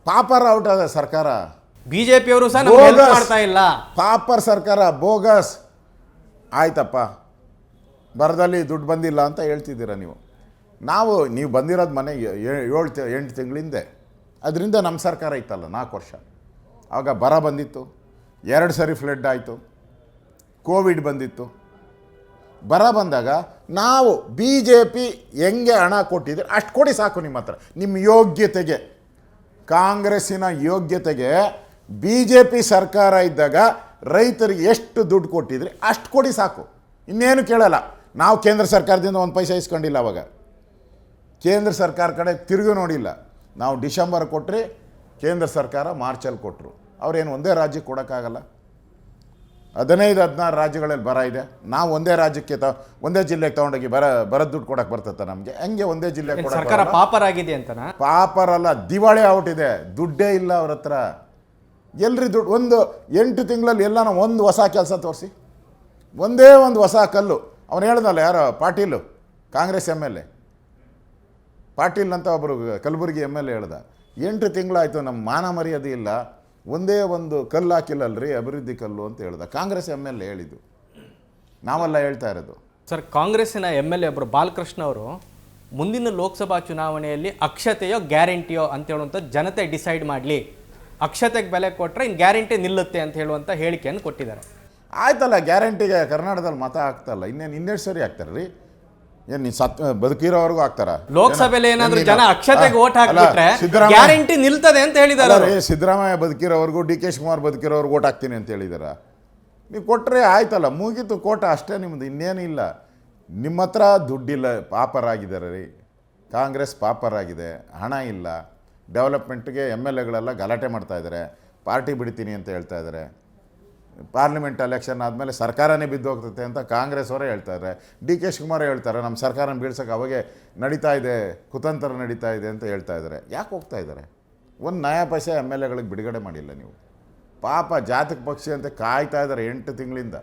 ಪಾಪರ್ ಔಟ್ ಆದ ಸರ್ಕಾರ. BJP ಅವರು ಸಹ ಮಾಡ್ತಾ ಇಲ್ಲ. ಪಾಪರ್ ಸರ್ಕಾರ, ಬೋಗಸ್. ಆಯ್ತಪ್ಪ, ಬರದಲ್ಲಿ ದುಡ್ಡು ಬಂದಿಲ್ಲ ಅಂತ ಹೇಳ್ತಿದ್ದೀರ ನೀವು. ನೀವು ಬಂದಿರೋದು ಮನೆ 7-8 ತಿಂಗಳಿಂದೆ. ಅದರಿಂದ ನಮ್ಮ ಸರ್ಕಾರ ಇತ್ತಲ್ಲ 4 ವರ್ಷ. ಆವಾಗ ಬರ ಬಂದಿತ್ತು, 2 ಸರಿ ಫ್ಲಡ್ ಆಯಿತು, ಕೋವಿಡ್ ಬಂದಿತ್ತು. ಬರ ಬಂದಾಗ ನಾವು BJP ಹೆಂಗೆ ಹಣ ಕೊಟ್ಟಿದ್ರೆ ಅಷ್ಟು ಕೊಡಿ ಸಾಕು. ನಿಮ್ಮ ಹತ್ರ ನಿಮ್ಮ ಯೋಗ್ಯತೆಗೆ, ಕಾಂಗ್ರೆಸ್ಸಿನ ಯೋಗ್ಯತೆಗೆ BJP ಸರ್ಕಾರ ಇದ್ದಾಗ ರೈತರಿಗೆ ಎಷ್ಟು ದುಡ್ಡು ಕೊಟ್ಟಿದ್ರೆ ಅಷ್ಟು ಕೊಡಿ ಸಾಕು, ಇನ್ನೇನು ಕೇಳಲ್ಲ. ನಾವು ಕೇಂದ್ರ ಸರ್ಕಾರದಿಂದ 1 ಪೈಸೆ ಇಸ್ಕೊಂಡಿಲ್ಲ. ಅವಾಗ ಕೇಂದ್ರ ಸರ್ಕಾರ ಕಡೆ ತಿರುಗಿ ನೋಡಿಲ್ಲ. ನಾವು ಡಿಸೆಂಬರ್ ಕೊಟ್ಟರೆ ಕೇಂದ್ರ ಸರ್ಕಾರ ಮಾರ್ಚಲ್ಲಿ ಕೊಟ್ಟರು. ಅವ್ರೇನು ಒಂದೇ ರಾಜ್ಯಕ್ಕೆ ಕೊಡೋಕ್ಕಾಗಲ್ಲ. 15-16 ರಾಜ್ಯಗಳಲ್ಲಿ ಬರ ಇದೆ. ನಾವು ಒಂದೇ ರಾಜ್ಯಕ್ಕೆ ಒಂದೇ ಜಿಲ್ಲೆಗೆ ತೊಗೊಂಡೋಗಿ ಬರದ ದುಡ್ಡು ಕೊಡೋಕೆ ಬರ್ತದೆ ನಮಗೆ? ಹಂಗೆ ಒಂದೇ ಜಿಲ್ಲೆಗೆ ಸರ್ಕಾರ ಪಾಪರ್ ಆಗಿದೆ ಅಂತನಾ? ಪಾಪರಲ್ಲ, ದಿವಾಳಿ ಔಟಿದೆ. ದುಡ್ಡೇ ಇಲ್ಲ ಅವ್ರ ಹತ್ರ. ಎಲ್ರಿ ದುಡ್ಡು? 8 ತಿಂಗಳಲ್ಲಿ ಎಲ್ಲ ಒಂದು ಹೊಸ ಕೆಲಸ ತೋರಿಸಿ, ಒಂದೇ ಒಂದು ಹೊಸ ಕಲ್ಲು. ಅವನು ಹೇಳ್ದಲ್ಲ, ಯಾರೋ ಪಾಟೀಲು, ಕಾಂಗ್ರೆಸ್ MLA ಪಾಟೀಲ್ ಅಂತ ಒಬ್ಬರು ಕಲಬುರಗಿ MLA ಹೇಳ್ದ, 8 ತಿಂಗಳಾಯಿತು, ನಮ್ಮ ಮಾನ ಮರ್ಯಾದೆ ಇಲ್ಲ, ಒಂದೇ ಒಂದು ಕಲ್ಲು ಹಾಕಿಲ್ಲಲ್ರಿ ಅಭಿವೃದ್ಧಿ ಕಲ್ಲು ಅಂತ ಹೇಳ್ದ. ಕಾಂಗ್ರೆಸ್ ಎಮ್ ಎಲ್ ಎ ಹೇಳಿದ್ದು, ನಾವೆಲ್ಲ ಹೇಳ್ತಾ ಇರೋದು. ಸರ್, ಕಾಂಗ್ರೆಸ್ಸಿನ ಎಮ್ ಎಲ್ ಎ ಒಬ್ಬರು ಬಾಲಕೃಷ್ಣ ಅವರು ಮುಂದಿನ ಲೋಕಸಭಾ ಚುನಾವಣೆಯಲ್ಲಿ ಅಕ್ಷತೆಯೋ ಗ್ಯಾರಂಟಿಯೋ ಅಂತ ಹೇಳುವಂಥ ಜನತೆ ಡಿಸೈಡ್ ಮಾಡಲಿ, ಅಕ್ಷತೆಗೆ ಬೆಲೆ ಕೊಟ್ಟರೆ ಇನ್ನು ಗ್ಯಾರಂಟಿ ನಿಲ್ಲುತ್ತೆ ಅಂತ ಹೇಳುವಂಥ ಹೇಳಿಕೆಯನ್ನು ಕೊಟ್ಟಿದ್ದಾರೆ. ಆಯ್ತಲ್ಲ, ಗ್ಯಾರಂಟಿಗೆ ಕರ್ನಾಟಕದಲ್ಲಿ ಮತ ಆಗ್ತಲ್ಲ, ಇನ್ನೆರಡು ಸರಿ ಆಗ್ತಾರೆ ರೀ. ಏನು ನೀನು ಬದುಕಿರೋವರೆಗೂ ಆಗ್ತಾರ? ಲೋಕಸಭೆಯಲ್ಲಿ ಏನಾದರೂ ಜನ ಅಕ್ಷತೆಗೆ ಓಟ್ ಹಾಕಿಬಿಟ್ರೆ ಗ್ಯಾರಂಟಿ ನಿಲ್ತದೆ ಅಂತ ಹೇಳಿದ್ದಾರೆ. ಸಿದ್ದರಾಮಯ್ಯ ಬದುಕಿರೋವರೆಗೂ, ಡಿ ಕೆ ಶಿವಕುಮಾರ್ ಬದುಕಿರೋರ್ಗೂ ಓಟ್ ಹಾಕ್ತೀನಿ ಅಂತ ಹೇಳಿದಾರ. ನೀವು ಕೊಟ್ಟರೆ ಆಯ್ತಲ್ಲ, ಮುಗೀತು ಕೋಟ ಅಷ್ಟೇ ನಿಮ್ಮದು, ಇನ್ನೇನಿಲ್ಲ. ನಿಮ್ಮ ಹತ್ರ ದುಡ್ಡಿಲ್ಲ, ಪಾಪರಾಗಿದ್ದಾರೆ ರೀ. ಕಾಂಗ್ರೆಸ್ ಪಾಪರಾಗಿದೆ, ಹಣ ಇಲ್ಲ. ಡೆವಲಪ್ಮೆಂಟ್ಗೆ ಎಮ್ ಎಲ್ ಎಗಳೆಲ್ಲ ಗಲಾಟೆ ಮಾಡ್ತಾಯಿದ್ದಾರೆ, ಪಾರ್ಟಿ ಬಿಡ್ತೀನಿ ಅಂತ ಹೇಳ್ತಾ ಇದ್ದಾರೆ. ಪಾರ್ಲಿಮೆಂಟ್ ಎಲೆಕ್ಷನ್ ಆದಮೇಲೆ ಸರ್ಕಾರನೇ ಬಿದ್ದು ಹೋಗ್ತೈತೆ ಅಂತ ಕಾಂಗ್ರೆಸ್ ಅವರೇ ಹೇಳ್ತಾರೆ. ಡಿ ಕೆ ಶಿವಕುಮಾರ್ ಹೇಳ್ತಾರೆ ನಮ್ಮ ಸರ್ಕಾರನ ಬೀಳ್ಸೋಕೆ ಅವಾಗೆ ನಡೀತಾ ಇದೆ, ಕುತಂತ್ರ ನಡೀತಾ ಇದೆ ಅಂತ ಹೇಳ್ತಾ ಇದ್ದಾರೆ. ಯಾಕೆ ಹೋಗ್ತಾ ಇದ್ದಾರೆ? ಒಂದು ನಯ ಪೈಸೆ ಎಮ್ ಎಲ್ ಎಗಳಿಗೆ ಬಿಡುಗಡೆ ಮಾಡಿಲ್ಲ ನೀವು. ಪಾಪ ಜಾತಕ ಪಕ್ಷಿ ಅಂತ ಕಾಯ್ತಾ ಇದ್ದಾರೆ 8 ತಿಂಗಳಿಂದ.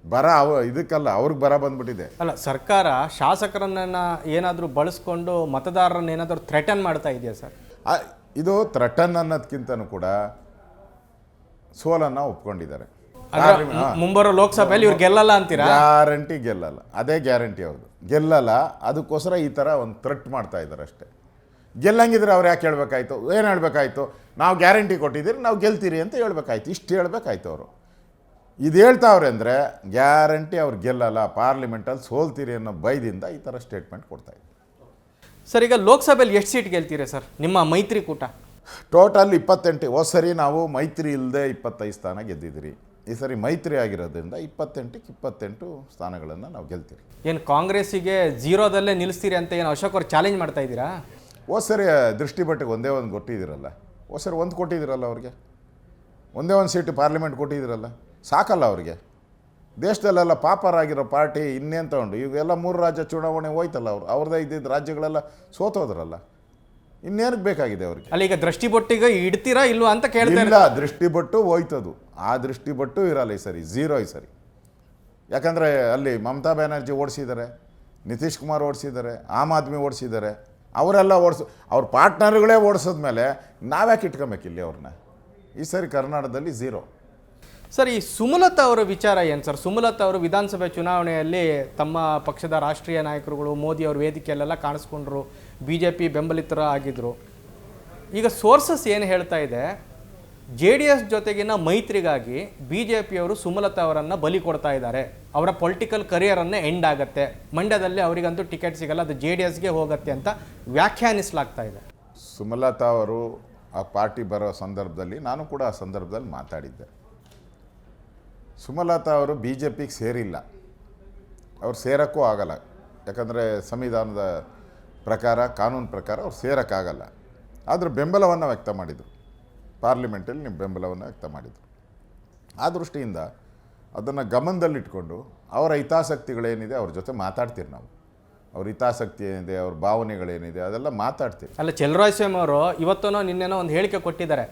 ಬರ ಇದಕ್ಕಲ್ಲ, ಅವ್ರಿಗೆ ಬರ ಬಂದ್ಬಿಟ್ಟಿದೆ. ಅಲ್ಲ, ಸರ್ಕಾರ ಶಾಸಕರನ್ನ ಏನಾದರೂ ಬಳಸ್ಕೊಂಡು ಮತದಾರರನ್ನ ಏನಾದರೂ ಥ್ರೆಟನ್ ಮಾಡ್ತಾ ಇದೆಯಾ ಸರ್? ಇದು ಥ್ರೆಟನ್ ಅನ್ನೋದಕ್ಕಿಂತನೂ ಕೂಡ ಸೋಲನ್ನು ಒಪ್ಕೊಂಡಿದ್ದಾರೆ. ಮುಂಬರೋ ಲೋಕಸಭೆಯಲ್ಲಿ ಇವ್ರು ಗೆಲ್ಲಲ್ಲ ಅಂತೀರಾ? ಗ್ಯಾರಂಟಿ ಗೆಲ್ಲಲ್ಲ, ಅದೇ ಗ್ಯಾರಂಟಿ ಅವ್ರದ್ದು. ಗೆಲ್ಲಲ್ಲ, ಅದಕ್ಕೋಸ್ಕರ ಈ ಥರ ಒಂದು ಥ್ರೆಟ್ ಮಾಡ್ತಾ ಇದ್ದಾರೆ ಅಷ್ಟೇ. ಗೆಲ್ಲಂಗಿದ್ರೆ ಅವ್ರು ಯಾಕೆ ಹೇಳ್ಬೇಕಾಯ್ತು? ಏನು ಹೇಳ್ಬೇಕಾಯ್ತು? ನಾವು ಗ್ಯಾರಂಟಿ ಕೊಟ್ಟಿದ್ದೀರಿ, ನಾವು ಗೆಲ್ತೀರಿ ಅಂತ ಹೇಳ್ಬೇಕಾಯ್ತು. ಇಷ್ಟು ಹೇಳ್ಬೇಕಾಯ್ತು ಅವರು. ಇದು ಹೇಳ್ತಾವ್ರೆ ಅಂದರೆ ಗ್ಯಾರಂಟಿ ಅವ್ರು ಗೆಲ್ಲಲ್ಲ, ಪಾರ್ಲಿಮೆಂಟಲ್ಲಿ ಸೋಲ್ತೀರಿ ಅನ್ನೋ ಭಯದಿಂದ ಈ ಥರ ಸ್ಟೇಟ್ಮೆಂಟ್ ಕೊಡ್ತಾಯಿದ್ರು. ಸರ್, ಈಗ ಲೋಕಸಭೆಯಲ್ಲಿ ಎಷ್ಟು ಸೀಟ್ ಗೆಲ್ತೀರಿ ಸರ್ ನಿಮ್ಮ ಮೈತ್ರಿಕೂಟ? ಟೋಟಲ್ 28. ಹೋದ ಸರಿ ನಾವು ಮೈತ್ರಿ ಇಲ್ಲದೆ 25 ಸ್ಥಾನ ಗೆದ್ದಿದ್ದೀರಿ. ಈ ಸರಿ ಮೈತ್ರಿ ಆಗಿರೋದ್ರಿಂದ 28ಕ್ಕೆ 28 ಸ್ಥಾನಗಳನ್ನು ನಾವು ಗೆಲ್ತೀರಿ. ಏನು ಕಾಂಗ್ರೆಸ್ಸಿಗೆ ಝೀರೋದಲ್ಲೇ ನಿಲ್ಲಿಸ್ತೀರಿ ಅಂತ ಏನು ಅಶೋಕ್ ಅವ್ರು ಚಾಲೆಂಜ್ ಮಾಡ್ತಾ ಇದ್ದೀರಾ? ಹೋದ ಸರಿ ದೃಷ್ಟಿಪಟ್ಟಿಗೆ ಒಂದೇ ಒಂದು ಕೊಟ್ಟಿದ್ದೀರಲ್ಲ, ಹೋದ ಸರಿ ಒಂದು ಕೊಟ್ಟಿದ್ದೀರಲ್ಲ ಅವ್ರಿಗೆ, ಒಂದೇ ಒಂದು ಸೀಟು ಪಾರ್ಲಿಮೆಂಟ್ ಕೊಟ್ಟಿದ್ದೀರಲ್ಲ, ಸಾಕಲ್ಲ ಅವ್ರಿಗೆ. ದೇಶದಲ್ಲೆಲ್ಲ ಪಾಪರಾಗಿರೋ ಪಾರ್ಟಿ ಇನ್ನೇನು ತಗೊಂಡು ಇವೆಲ್ಲ 3 ರಾಜ್ಯ ಚುನಾವಣೆ ಹೋಯ್ತಲ್ಲ, ಅವ್ರದ್ದೇ ಇದ್ದಿದ್ದು ರಾಜ್ಯಗಳೆಲ್ಲ ಸೋತೋದ್ರಲ್ಲ, ಇನ್ನೇನಕ್ಕೆ ಬೇಕಾಗಿದೆ ಅವ್ರಿಗೆ? ಅಲ್ಲಿ ಈಗ ದೃಷ್ಟಿಬೊಟ್ಟಿಗೆ ಇಡ್ತೀರಾ ಇಲ್ವಾ ಅಂತ ಕೇಳ್ತಾ ಇಲ್ಲ, ದೃಷ್ಟಿಬೊಟ್ಟು ಹೋಯ್ತದು. ಆ ದೃಷ್ಟಿಬೊಟ್ಟು ಇರಲ್ಲ ಈ ಸರಿ, ಝೀರೋ ಈ ಸರಿ. ಯಾಕಂದರೆ ಅಲ್ಲಿ ಮಮತಾ ಬ್ಯಾನರ್ಜಿ ಓಡಿಸಿದ್ದಾರೆ, ನಿತೀಶ್ ಕುಮಾರ್ ಓಡಿಸಿದ್ದಾರೆ, ಆಮ್ ಆದ್ಮಿ ಓಡಿಸಿದ್ದಾರೆ. ಅವರೆಲ್ಲ ಅವ್ರ ಪಾರ್ಟ್ನರ್ಗಳೇ ಓಡಿಸಿದ್ಮೇಲೆ ನಾವ್ಯಾಕೆ ಇಟ್ಕೊಬೇಕು ಇಲ್ಲಿ ಅವ್ರನ್ನ? ಈ ಸರಿ ಕರ್ನಾಟಕದಲ್ಲಿ ಝೀರೋ. ಸರ್, ಈ ಸುಮಲತಾ ಅವರ ವಿಚಾರ ಏನು ಸರ್? ಸುಮಲತಾ ಅವರು ವಿಧಾನಸಭೆ ಚುನಾವಣೆಯಲ್ಲಿ ತಮ್ಮ ಪಕ್ಷದ ರಾಷ್ಟ್ರೀಯ ನಾಯಕರುಗಳು ಮೋದಿ ಅವ್ರ ವೇದಿಕೆಯಲ್ಲೆಲ್ಲ ಕಾಣಿಸ್ಕೊಂಡ್ರು, BJP ಬೆಂಬಲಿತರ ಆಗಿದ್ದರು. ಈಗ ಸೋರ್ಸಸ್ ಏನು ಹೇಳ್ತಾ ಇದೆ, JDS ಜೊತೆಗಿನ ಮೈತ್ರಿಗಾಗಿ BJPಯವರು ಸುಮಲತಾ ಅವರನ್ನು ಬಲಿ ಕೊಡ್ತಾ ಇದ್ದಾರೆ, ಅವರ ಪೊಲಿಟಿಕಲ್ ಕರಿಯರನ್ನೇ ಎಂಡ್ ಆಗುತ್ತೆ, ಮಂಡ್ಯದಲ್ಲಿ ಅವರಿಗಂತೂ ಟಿಕೆಟ್ ಸಿಗಲ್ಲ, ಅದು JDSಗೆ ಹೋಗುತ್ತೆ ಅಂತ ವ್ಯಾಖ್ಯಾನಿಸಲಾಗ್ತಾ ಇದೆ. ಸುಮಲತಾ ಅವರು ಆ ಪಾರ್ಟಿ ಬರೋ ಸಂದರ್ಭದಲ್ಲಿ ನಾನು ಕೂಡ ಆ ಸಂದರ್ಭದಲ್ಲಿ ಮಾತಾಡಿದ್ದೆ. ಸುಮಲತಾ ಅವರು BJPಗೆ ಸೇರಿಲ್ಲ, ಅವ್ರು ಸೇರೋಕ್ಕೂ ಆಗಲ್ಲ. ಯಾಕಂದರೆ ಸಂವಿಧಾನದ ಪ್ರಕಾರ, ಕಾನೂನು ಪ್ರಕಾರ ಅವ್ರು ಸೇರೋಕ್ಕಾಗಲ್ಲ. ಆದರೆ ಬೆಂಬಲವನ್ನು ವ್ಯಕ್ತ ಮಾಡಿದರು, ಪಾರ್ಲಿಮೆಂಟಲ್ಲಿ ನಿಮ್ಮ ಬೆಂಬಲವನ್ನು ವ್ಯಕ್ತ ಮಾಡಿದರು. ಆ ದೃಷ್ಟಿಯಿಂದ ಅದನ್ನು ಗಮನದಲ್ಲಿಟ್ಕೊಂಡು ಅವರ ಹಿತಾಸಕ್ತಿಗಳೇನಿದೆ ಅವ್ರ ಜೊತೆ ಮಾತಾಡ್ತೀರಿ ನಾವು. ಅವ್ರ ಹಿತಾಸಕ್ತಿ ಏನಿದೆ, ಅವ್ರ ಭಾವನೆಗಳೇನಿದೆ ಅದೆಲ್ಲ ಮಾತಾಡ್ತೀವಿ. ಅಲ್ಲ, ಚಲರಾಯಸ್ವಾಮಿ ಅವರು ಇವತ್ತನೋ ನಿನ್ನೆನೋ ಒಂದು ಹೇಳಿಕೆ ಕೊಟ್ಟಿದ್ದಾರೆ,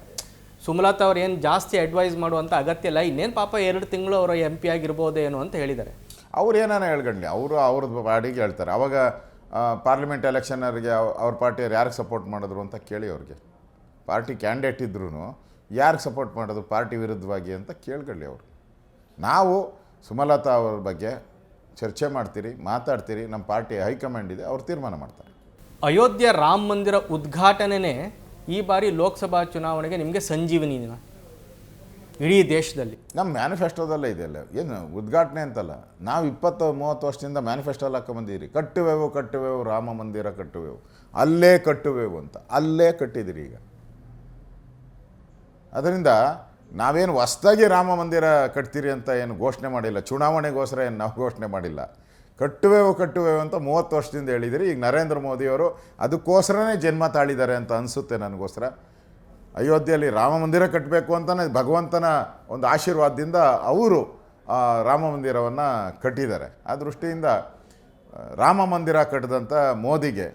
ಸುಮಲತಾ ಅವ್ರು ಏನು ಜಾಸ್ತಿ ಅಡ್ವೈಸ್ ಮಾಡುವಂಥ ಅಗತ್ಯ ಇಲ್ಲ, ಇನ್ನೇನು ಪಾಪ 2 ತಿಂಗಳು ಅವರು MP ಆಗಿರ್ಬೋದೇನೋ ಅಂತ ಹೇಳಿದ್ದಾರೆ. ಅವ್ರು ಏನಾನ ಹೇಳ್ಕೊಳ್ಳಿ, ಅವ್ರದ್ದು ಪಾರ್ಟಿಗೆ ಹೇಳ್ತಾರೆ. ಅವಾಗ ಪಾರ್ಲಿಮೆಂಟ್ ಎಲೆಕ್ಷನರಿಗೆ ಅವ್ರ ಪಾರ್ಟಿಯವ್ರು ಯಾರಿಗೆ ಸಪೋರ್ಟ್ ಮಾಡಿದ್ರು ಅಂತ ಕೇಳಿ, ಅವ್ರಿಗೆ ಪಾರ್ಟಿ ಕ್ಯಾಂಡಿಡೇಟ್ ಇದ್ರೂ ಯಾರಿಗೆ ಸಪೋರ್ಟ್ ಮಾಡೋದು ಪಾರ್ಟಿ ವಿರುದ್ಧವಾಗಿ ಅಂತ ಕೇಳ್ಕೊಳ್ಳಿ ಅವರು. ನಾವು ಸುಮಲತಾ ಅವ್ರ ಬಗ್ಗೆ ಚರ್ಚೆ ಮಾಡ್ತೀರಿ, ಮಾತಾಡ್ತೀರಿ. ನಮ್ಮ ಪಾರ್ಟಿ ಹೈಕಮಾಂಡ್ ಇದೆ, ಅವ್ರು ತೀರ್ಮಾನ ಮಾಡ್ತಾರೆ. ಅಯೋಧ್ಯೆ ರಾಮ ಮಂದಿರ ಉದ್ಘಾಟನೆನೇ ಈ ಬಾರಿ ಲೋಕಸಭಾ ಚುನಾವಣೆಗೆ ನಿಮಗೆ ಸಂಜೀವನಿ ಇಡೀ ದೇಶದಲ್ಲಿ. ನಮ್ಮ ಮ್ಯಾನಿಫೆಸ್ಟೋದಲ್ಲೇ ಇದೆಯಲ್ಲ, ಏನು ಉದ್ಘಾಟನೆ ಅಂತಲ್ಲ. ನಾವು 20-30 ವರ್ಷದಿಂದ ಮ್ಯಾನಿಫೆಸ್ಟೋಲ್ಲಿ ಹಾಕೊಂಬಂದಿದ್ದೀರಿ, ಕಟ್ಟುವೆವು ರಾಮ ಮಂದಿರ ಕಟ್ಟುವೆವು, ಅಲ್ಲೇ ಕಟ್ಟುವೆವು ಅಂತ, ಅಲ್ಲೇ ಕಟ್ಟಿದ್ದೀರಿ. ಈಗ ಅದರಿಂದ ನಾವೇನು ಹೊಸ್ದಾಗಿ ರಾಮ ಮಂದಿರ ಕಟ್ತೀರಿ ಅಂತ ಏನು ಘೋಷಣೆ ಮಾಡಿಲ್ಲ, ಚುನಾವಣೆಗೋಸ್ಕರ ಏನು ನಾವು ಘೋಷಣೆ ಮಾಡಿಲ್ಲ. ಕಟ್ಟುವೆವು ಅಂತ 30 ವರ್ಷದಿಂದ ಹೇಳಿದಿರಿ. ಈಗ ನರೇಂದ್ರ ಮೋದಿಯವರು ಅದಕ್ಕೋಸ್ಕರನೇ ಜನ್ಮ ತಾಳಿದ್ದಾರೆ ಅಂತ ಅನಿಸುತ್ತೆ ನನಗೋಸ್ಕರ. ಅಯೋಧ್ಯೆಯಲ್ಲಿ ರಾಮ ಮಂದಿರ ಕಟ್ಟಬೇಕು ಅಂತಲೇ ಭಗವಂತನ ಒಂದು ಆಶೀರ್ವಾದದಿಂದ ಅವರು ರಾಮ ಮಂದಿರವನ್ನು ಕಟ್ಟಿದ್ದಾರೆ. ಆ ದೃಷ್ಟಿಯಿಂದ ರಾಮ ಮಂದಿರ ಕಟ್ಟಿದಂಥ ಮೋದಿಗೆ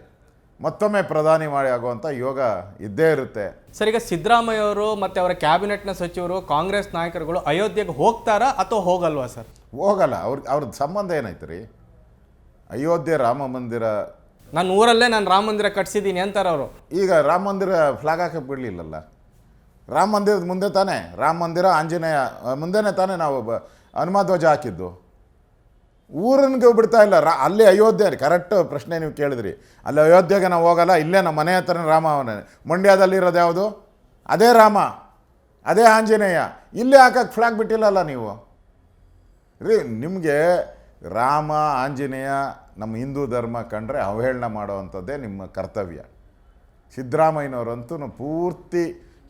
ಮತ್ತೊಮ್ಮೆ ಪ್ರಧಾನಿ ಮಾಡಿ ಆಗುವಂಥ ಯೋಗ ಇದ್ದೇ ಇರುತ್ತೆ. ಸರ್, ಈಗ ಸಿದ್ದರಾಮಯ್ಯ ಅವರು ಮತ್ತು ಅವರ ಕ್ಯಾಬಿನೆಟ್ನ ಸಚಿವರು, ಕಾಂಗ್ರೆಸ್ ನಾಯಕರುಗಳು ಅಯೋಧ್ಯೆಗೆ ಹೋಗ್ತಾರಾ ಅಥವಾ ಹೋಗಲ್ವಾ ಸರ್? ಹೋಗಲ್ಲ. ಅವ್ರದ್ದು ಸಂಬಂಧ ಏನಾಯ್ತು ರೀ? ಅಯೋಧ್ಯೆ ರಾಮ ಮಂದಿರ, ನಾನು ಊರಲ್ಲೇ ರಾಮ ಮಂದಿರ ಕಟ್ಸಿದ್ದೀನಿ ಅಂತಾರೆ ಅವರು. ಈಗ ರಾಮ ಮಂದಿರ ಫ್ಲಾಗ್ ಹಾಕಕ್ಕೆ ಬಿಡಲಿಲ್ಲಲ್ಲ. ರಾಮ ಮಂದಿರದ ಮುಂದೆ ತಾನೇ, ರಾಮ ಮಂದಿರ ಆಂಜನೇಯ ಮುಂದೆನೇ ತಾನೇ ನಾವು ಹನುಮ ಧ್ವಜ ಹಾಕಿದ್ದು. ಊರನ್ಗೆ ಬಿಡ್ತಾ ಇಲ್ಲ. ಅಲ್ಲಿ ಅಯೋಧ್ಯೆ, ಕರೆಕ್ಟ್ ಪ್ರಶ್ನೆ ನೀವು ಕೇಳಿದ್ರಿ. ಅಲ್ಲಿ ಅಯೋಧ್ಯೆಗೆ ನಾವು ಹೋಗಲ್ಲ, ಇಲ್ಲೇ ನಮ್ಮ ಮನೆ ಹತ್ರನೇ ರಾಮವನೇ. ಮಂಡ್ಯದಲ್ಲಿರೋದು ಯಾವುದು? ಅದೇ ರಾಮ, ಅದೇ ಆಂಜನೇಯ. ಇಲ್ಲೇ ಹಾಕಕ್ಕೆ ಫ್ಲಾಗ್ ಬಿಟ್ಟಿಲ್ಲಲ್ಲ ನೀವು ರೀ. ನಿಮಗೆ ರಾಮ ಆಂಜನೇಯ ನಮ್ಮ ಹಿಂದೂ ಧರ್ಮ ಕಂಡ್ರೆ ಅವಹೇಳನ ಮಾಡೋವಂಥದ್ದೇ ನಿಮ್ಮ ಕರ್ತವ್ಯ. ಸಿದ್ದರಾಮಯ್ಯನವರಂತೂ ಪೂರ್ತಿ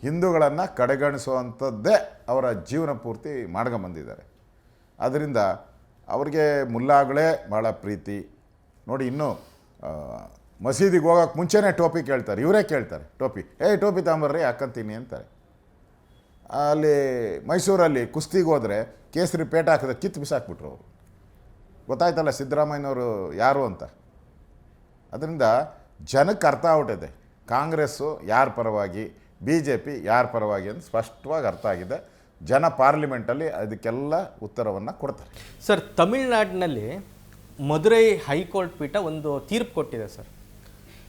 ಹಿಂದೂಗಳನ್ನು ಕಡೆಗಣಿಸುವಂಥದ್ದೇ ಅವರ ಜೀವನ ಪೂರ್ತಿ ಮಾಡ್ಕೊಂಬಂದಿದ್ದಾರೆ. ಅದರಿಂದ ಅವ್ರಿಗೆ ಮುಲ್ಲಾಗಳೇ ಭಾಳ ಪ್ರೀತಿ. ನೋಡಿ, ಇನ್ನೂ ಮಸೀದಿಗೆ ಹೋಗೋಕ್ಕೆ ಮುಂಚೆನೇ ಟೋಪಿ ಕೇಳ್ತಾರೆ, ಇವರೇ ಕೇಳ್ತಾರೆ ಟೋಪಿ. ಟೋಪಿ ತಗೊಂಬರ್ರಿ ಹಾಕ್ಕಂತೀನಿ ಅಂತಾರೆ. ಅಲ್ಲಿ ಮೈಸೂರಲ್ಲಿ ಕುಸ್ತಿಗೆ ಹೋದರೆ ಕೇಸರಿ ಪೇಟ ಹಾಕಿದ್ರೆ ಕಿತ್ತು ಬಿಸಾಕ್ಬಿಟ್ರು ಅವರು. ಗೊತ್ತಾಯ್ತಲ್ಲ ಸಿದ್ದರಾಮಯ್ಯನವರು ಯಾರು ಅಂತ. ಅದರಿಂದ ಜನಕ್ಕೆ ಅರ್ಥ ಆಗ್ಬಿಟ್ಟಿದೆ ಕಾಂಗ್ರೆಸ್ಸು ಯಾರ ಪರವಾಗಿ, BJP ಯಾರ ಪರವಾಗಿ ಅಂತ ಸ್ಪಷ್ಟವಾಗಿ ಅರ್ಥ ಆಗಿದೆ. ಜನ ಪಾರ್ಲಿಮೆಂಟಲ್ಲಿ ಅದಕ್ಕೆಲ್ಲ ಉತ್ತರವನ್ನು ಕೊಡ್ತಾರೆ. ಸರ್, ತಮಿಳ್ನಾಡಿನಲ್ಲಿ ಮದುರೈ ಹೈಕೋರ್ಟ್ ಪೀಠ ಒಂದು ತೀರ್ಪು ಕೊಟ್ಟಿದೆ ಸರ್.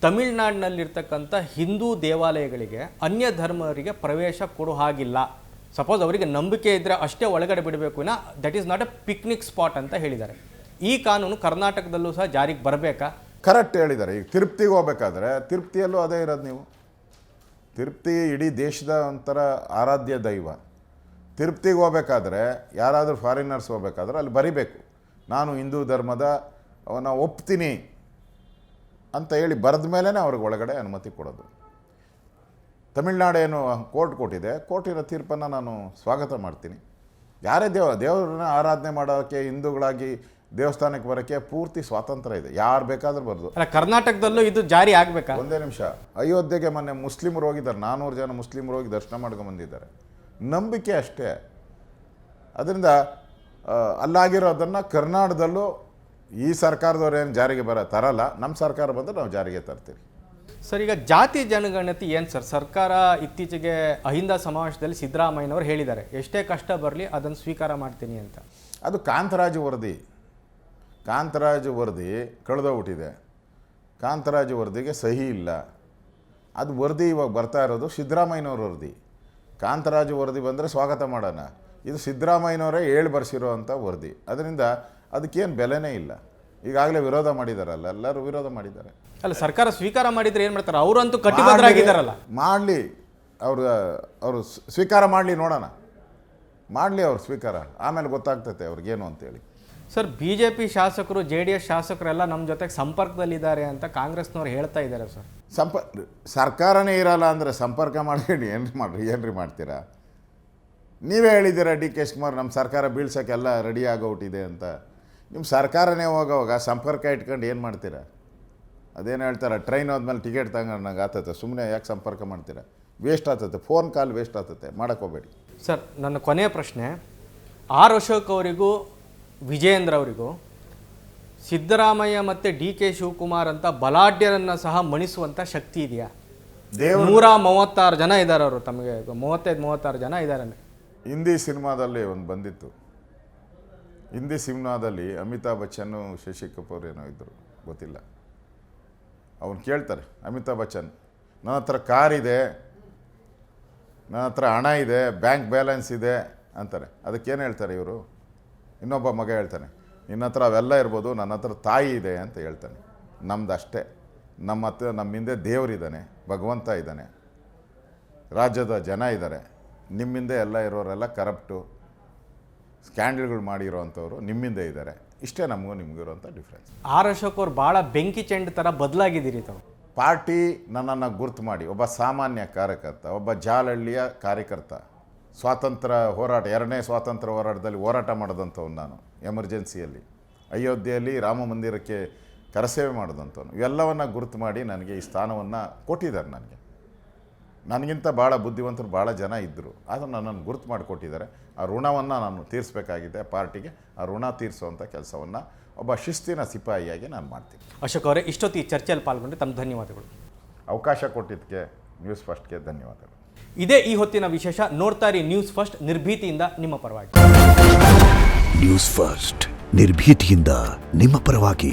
ತಮಿಳ್ನಾಡಿನಲ್ಲಿರ್ತಕ್ಕಂಥ ಹಿಂದೂ ದೇವಾಲಯಗಳಿಗೆ ಅನ್ಯ ಧರ್ಮರಿಗೆ ಪ್ರವೇಶ ಕೊಡೋ ಹಾಗಿಲ್ಲ. ಸಪೋಸ್ ಅವರಿಗೆ ನಂಬಿಕೆ ಇದ್ದರೆ ಅಷ್ಟೇ ಒಳಗಡೆ ಬಿಡಬೇಕು, that is not A picnic spot ಅಂತ ಹೇಳಿದ್ದಾರೆ. ಈ ಕಾನೂನು ಕರ್ನಾಟಕದಲ್ಲೂ ಸಹ ಜಾರಿಗೆ ಬರಬೇಕಾ? ಕರೆಕ್ಟ್ ಹೇಳಿದ್ದಾರೆ. ಈಗ ತಿರುಪ್ತಿಗೆ ಹೋಗ್ಬೇಕಾದ್ರೆ ತಿರುಪ್ತಿಯಲ್ಲೂ ಅದೇ ಇರೋದು. ನೀವು ತಿರುಪ್ತಿ ಇಡೀ ದೇಶದ ಒಂಥರ ಆರಾಧ್ಯ ದೈವ. ತಿರುಪ್ತಿಗೆ ಹೋಗ್ಬೇಕಾದ್ರೆ ಯಾರಾದರೂ ಫಾರಿನರ್ಸ್ ಹೋಗ್ಬೇಕಾದ್ರೆ ಅಲ್ಲಿ ಬರಿಬೇಕು, ನಾನು ಹಿಂದೂ ಧರ್ಮದ ಅವನ್ನ ಒಪ್ತೀನಿ ಅಂತ ಹೇಳಿ ಬರೆದ ಮೇಲೇ ಅವ್ರಿಗೆ ಒಳಗಡೆ ಅನುಮತಿ ಕೊಡೋದು. ತಮಿಳ್ನಾಡು ಏನು ಕೋರ್ಟ್ ಕೊಟ್ಟಿದೆ, ಕೋರ್ಟಿನ ತೀರ್ಪನ್ನು ನಾನು ಸ್ವಾಗತ ಮಾಡ್ತೀನಿ. ಯಾರೇ ದೇವರನ್ನ ಆರಾಧನೆ ಮಾಡೋಕ್ಕೆ, ಹಿಂದೂಗಳಾಗಿ ದೇವಸ್ಥಾನಕ್ಕೆ ಬರೋಕ್ಕೆ ಪೂರ್ತಿ ಸ್ವಾತಂತ್ರ್ಯ ಇದೆ. ಯಾರು ಬೇಕಾದ್ರೂ ಬರ್ದು. ಕರ್ನಾಟಕದಲ್ಲೂ ಇದು ಜಾರಿ ಆಗಬೇಕಾ? ಒಂದೇ ನಿಮಿಷ. ಅಯೋಧ್ಯೆಗೆ ಮೊನ್ನೆ ಮುಸ್ಲಿಮರು ಹೋಗಿದ್ದಾರೆ, 400 ಜನ ಮುಸ್ಲಿಮರು ಹೋಗಿ ದರ್ಶನ ಮಾಡ್ಕೊಂಬಂದಿದ್ದಾರೆ. ನಂಬಿಕೆ ಅಷ್ಟೇ. ಅದರಿಂದ ಅಲ್ಲಾಗಿರೋದನ್ನು ಕರ್ನಾಟಕದಲ್ಲೂ ಈ ಸರ್ಕಾರದವ್ರು ಏನು ಜಾರಿಗೆ ತರಲ್ಲ. ನಮ್ಮ ಸರ್ಕಾರ ಬಂದರೆ ನಾವು ಜಾರಿಗೆ ತರ್ತೀವಿ. ಸರ್, ಈಗ ಜಾತಿ ಜನಗಣತಿ ಏನು ಸರ್? ಸರ್ಕಾರ ಇತ್ತೀಚೆಗೆ ಅಹಿಂದ ಸಮಾವೇಶದಲ್ಲಿ ಸಿದ್ದರಾಮಯ್ಯನವರು ಹೇಳಿದ್ದಾರೆ, ಎಷ್ಟೇ ಕಷ್ಟ ಬರಲಿ ಅದನ್ನು ಸ್ವೀಕಾರ ಮಾಡ್ತೀನಿ ಅಂತ. ಅದು ಕಾಂತರಾಜು ವರದಿ ಕಳೆದೋಗ್ಬಿಟ್ಟಿದೆ. ಕಾಂತರಾಜು ವರದಿಗೆ ಸಹಿ ಇಲ್ಲ. ಅದು ವರದಿ ಇವಾಗ ಬರ್ತಾ ಇರೋದು ಸಿದ್ದರಾಮಯ್ಯನವ್ರ ವರದಿ. ಕಾಂತರಾಜು ವರದಿ ಬಂದರೆ ಸ್ವಾಗತ ಮಾಡೋಣ. ಇದು ಸಿದ್ದರಾಮಯ್ಯನವರೇ ಬರ್ಸಿರೋ ಅಂಥ ವರದಿ. ಅದರಿಂದ ಅದಕ್ಕೇನು ಬೆಲೆನೇ ಇಲ್ಲ. ಈಗಾಗಲೇ ವಿರೋಧ ಮಾಡಿದಾರಲ್ಲ, ಎಲ್ಲರೂ ವಿರೋಧ ಮಾಡಿದ್ದಾರೆ. ಅಲ್ಲ, ಸರ್ಕಾರ ಸ್ವೀಕಾರ ಮಾಡಿದರೆ ಏನು ಮಾಡ್ತಾರೆ? ಅವರಂತೂ ಕಟ್ಟಿಬದ್ಧರಾಗಿದ್ದಾರಲ್ಲ. ಮಾಡಲಿ, ಅವರು ಸ್ವೀಕಾರ ಮಾಡಲಿ, ನೋಡೋಣ. ಮಾಡಲಿ ಅವ್ರು ಸ್ವೀಕಾರ, ಆಮೇಲೆ ಗೊತ್ತಾಗ್ತೈತೆ ಅವ್ರಿಗೇನು ಅಂತೇಳಿ. ಸರ್, BJP ಶಾಸಕರು, JDS ಶಾಸಕರೆಲ್ಲ ನಮ್ಮ ಜೊತೆಗೆ ಸಂಪರ್ಕದಲ್ಲಿದ್ದಾರೆ ಅಂತ ಕಾಂಗ್ರೆಸ್ನವ್ರು ಹೇಳ್ತಾ ಇದ್ದಾರೆ ಸರ್. ಸರ್ಕಾರನೇ ಇರಲ್ಲ ಅಂದರೆ ಸಂಪರ್ಕ ಮಾಡಿ ಏನ್ರಿ ಮಾಡ್ತೀರಾ? ನೀವೇ ಹೇಳಿದ್ದೀರಾ DK ಶಿವಕುಮಾರ್ ನಮ್ಮ ಸರ್ಕಾರ ಬೀಳ್ಸೋಕ್ಕೆಲ್ಲ ರೆಡಿ ಆಗೋಗ್ಬಿಟ್ಟಿದೆ ಅಂತ. ನಿಮ್ಮ ಸರ್ಕಾರನೇ ಹೋಗೋವಾಗ ಸಂಪರ್ಕ ಇಟ್ಕೊಂಡು ಏನು ಮಾಡ್ತೀರಾ? ಅದೇನು ಹೇಳ್ತಾರೆ, ಟ್ರೈನ್ ಹೋದ್ಮೇಲೆ ಟಿಕೆಟ್ ತಗೊಂಡಂಗೆ ಆಗ್ತೈತೆ. ಸುಮ್ಮನೆ ಯಾಕೆ ಸಂಪರ್ಕ ಮಾಡ್ತೀರಾ? ವೇಸ್ಟ್ ಆಗ್ತೈತೆ, ಫೋನ್ ಕಾಲ್ ವೇಸ್ಟ್ ಆಗ್ತೈತೆ, ಮಾಡೋಕ್ಕೋಗ್ಬೇಡಿ. ಸರ್, ನನ್ನ ಕೊನೆಯ ಪ್ರಶ್ನೆ, R ಅಶೋಕ್ ಅವರಿಗೂ ವಿಜಯೇಂದ್ರ ಅವರಿಗೂ ಸಿದ್ದರಾಮಯ್ಯ ಮತ್ತು DK ಶಿವಕುಮಾರ್ ಅಂತ ಬಲಾಢ್ಯರನ್ನು ಸಹ ಮಣಿಸುವಂಥ ಶಕ್ತಿ ಇದೆಯಾ? 136 ಜನ ಇದ್ದಾರೆ ಅವರು, ತಮಗೆ 35-36 ಜನ ಇದ್ದಾರೆ. ಹಿಂದಿ ಸಿನಿಮಾದಲ್ಲಿ ಒಂದು ಬಂದಿತ್ತು. ಹಿಂದಿ ಸಿನಿಮಾದಲ್ಲಿ ಅಮಿತಾಬ್ ಬಚ್ಚನ್ನು, ಶಶಿ ಕಪೂರ್ ಏನೋ ಇದ್ದರು, ಗೊತ್ತಿಲ್ಲ. ಅವನು ಕೇಳ್ತಾರೆ ಅಮಿತಾಬ್ ಬಚ್ಚನ್, ನನ್ನ ಹತ್ರ ಕಾರಿದೆ, ನನ್ನ ಹತ್ರ ಹಣ ಇದೆ, ಬ್ಯಾಂಕ್ ಬ್ಯಾಲೆನ್ಸ್ ಇದೆ ಅಂತಾರೆ. ಅದಕ್ಕೇನು ಹೇಳ್ತಾರೆ ಇವರು? ಇನ್ನೊಬ್ಬ ಮಗ ಹೇಳ್ತಾನೆ, ನಿನ್ನ ಹತ್ರ ಅವೆಲ್ಲ ಇರ್ಬೋದು, ನನ್ನ ಹತ್ರ ತಾಯಿ ಇದೆ ಅಂತ ಹೇಳ್ತಾನೆ. ನಮ್ದು ಅಷ್ಟೇ. ನಮ್ಮ ಹಿಂದೆ ದೇವರಿದ್ದಾನೆ, ಭಗವಂತ ಇದ್ದಾನೆ, ರಾಜ್ಯದ ಜನ ಇದ್ದಾರೆ. ನಿಮ್ಮಿಂದ ಎಲ್ಲ ಇರೋರೆಲ್ಲ ಕರಪ್ಟು, ಸ್ಕ್ಯಾಂಡಲ್ಗಳು ಮಾಡಿರೋ ಅಂಥವ್ರು ನಿಮ್ಮಿಂದ ಇದ್ದಾರೆ. ಇಷ್ಟೇ ನಮಗೂ ನಿಮಗಿರೋಂಥ ಡಿಫ್ರೆನ್ಸ್. R ಅಶೋಕ್ ಅವ್ರು ಭಾಳ ಬೆಂಕಿ ಚೆಂಡು ಥರ ಬದಲಾಗಿದ್ದೀರಿ ತಾವು. ಪಾರ್ಟಿ ನನ್ನನ್ನು ಗುರ್ತು ಮಾಡಿ, ಒಬ್ಬ ಸಾಮಾನ್ಯ ಕಾರ್ಯಕರ್ತ, ಒಬ್ಬ ಜಾಲಹಳ್ಳಿಯ ಕಾರ್ಯಕರ್ತ, ಸ್ವಾತಂತ್ರ್ಯ ಹೋರಾಟ, 2ನೇ ಸ್ವಾತಂತ್ರ್ಯ ಹೋರಾಟದಲ್ಲಿ ಹೋರಾಟ ಮಾಡಿದಂಥವ್ನು ನಾನು. ಎಮರ್ಜೆನ್ಸಿಯಲ್ಲಿ ಅಯೋಧ್ಯೆಯಲ್ಲಿ ರಾಮ ಮಂದಿರಕ್ಕೆ ಕರಸೇವೆ ಮಾಡಿದಂಥವ್ನು. ಇವೆಲ್ಲವನ್ನು ಗುರುತು ಮಾಡಿ ನನಗೆ ಈ ಸ್ಥಾನವನ್ನು ಕೊಟ್ಟಿದ್ದಾರೆ. ನನಗಿಂತ ಭಾಳ ಬುದ್ಧಿವಂತರು ಭಾಳ ಜನ ಇದ್ದರು, ಆದರೆ ನನ್ನನ್ನು ಗುರುತು ಮಾಡಿಕೊಟ್ಟಿದ್ದಾರೆ. ಆ ಋಣವನ್ನು ನಾನು ತೀರಿಸಬೇಕಾಗಿದೆ ಪಾರ್ಟಿಗೆ. ಆ ಋಣ ತೀರಿಸುವಂಥ ಕೆಲಸವನ್ನು ಒಬ್ಬ ಶಿಸ್ತಿನ ಸಿಪಾಯಿಯಾಗಿ ನಾನು ಮಾಡ್ತೀನಿ. ಅಶೋಕ್ ಅವರೇ, ಇಷ್ಟೊತ್ತು ಈ ಚರ್ಚೆಯಲ್ಲಿ ಪಾಲ್ಗೊಂಡು ತಮ್ಮ ಧನ್ಯವಾದಗಳು. ಅವಕಾಶ ಕೊಟ್ಟಿದ್ದಕ್ಕೆ ನ್ಯೂಸ್ ಫಸ್ಟ್ಗೆ ಧನ್ಯವಾದಗಳು. ಇದೇ ಈ ಹೊತ್ತಿನ ವಿಶೇಷ. ನೋಡ್ತಾ ಇರಿ ನ್ಯೂಸ್ ಫಸ್ಟ್, ನಿರ್ಭೀತಿಯಿಂದ ನಿಮ್ಮ ಪರವಾಗಿ. ನ್ಯೂಸ್ ಫಸ್ಟ್, ನಿರ್ಭೀತಿಯಿಂದ ನಿಮ್ಮ ಪರವಾಗಿ.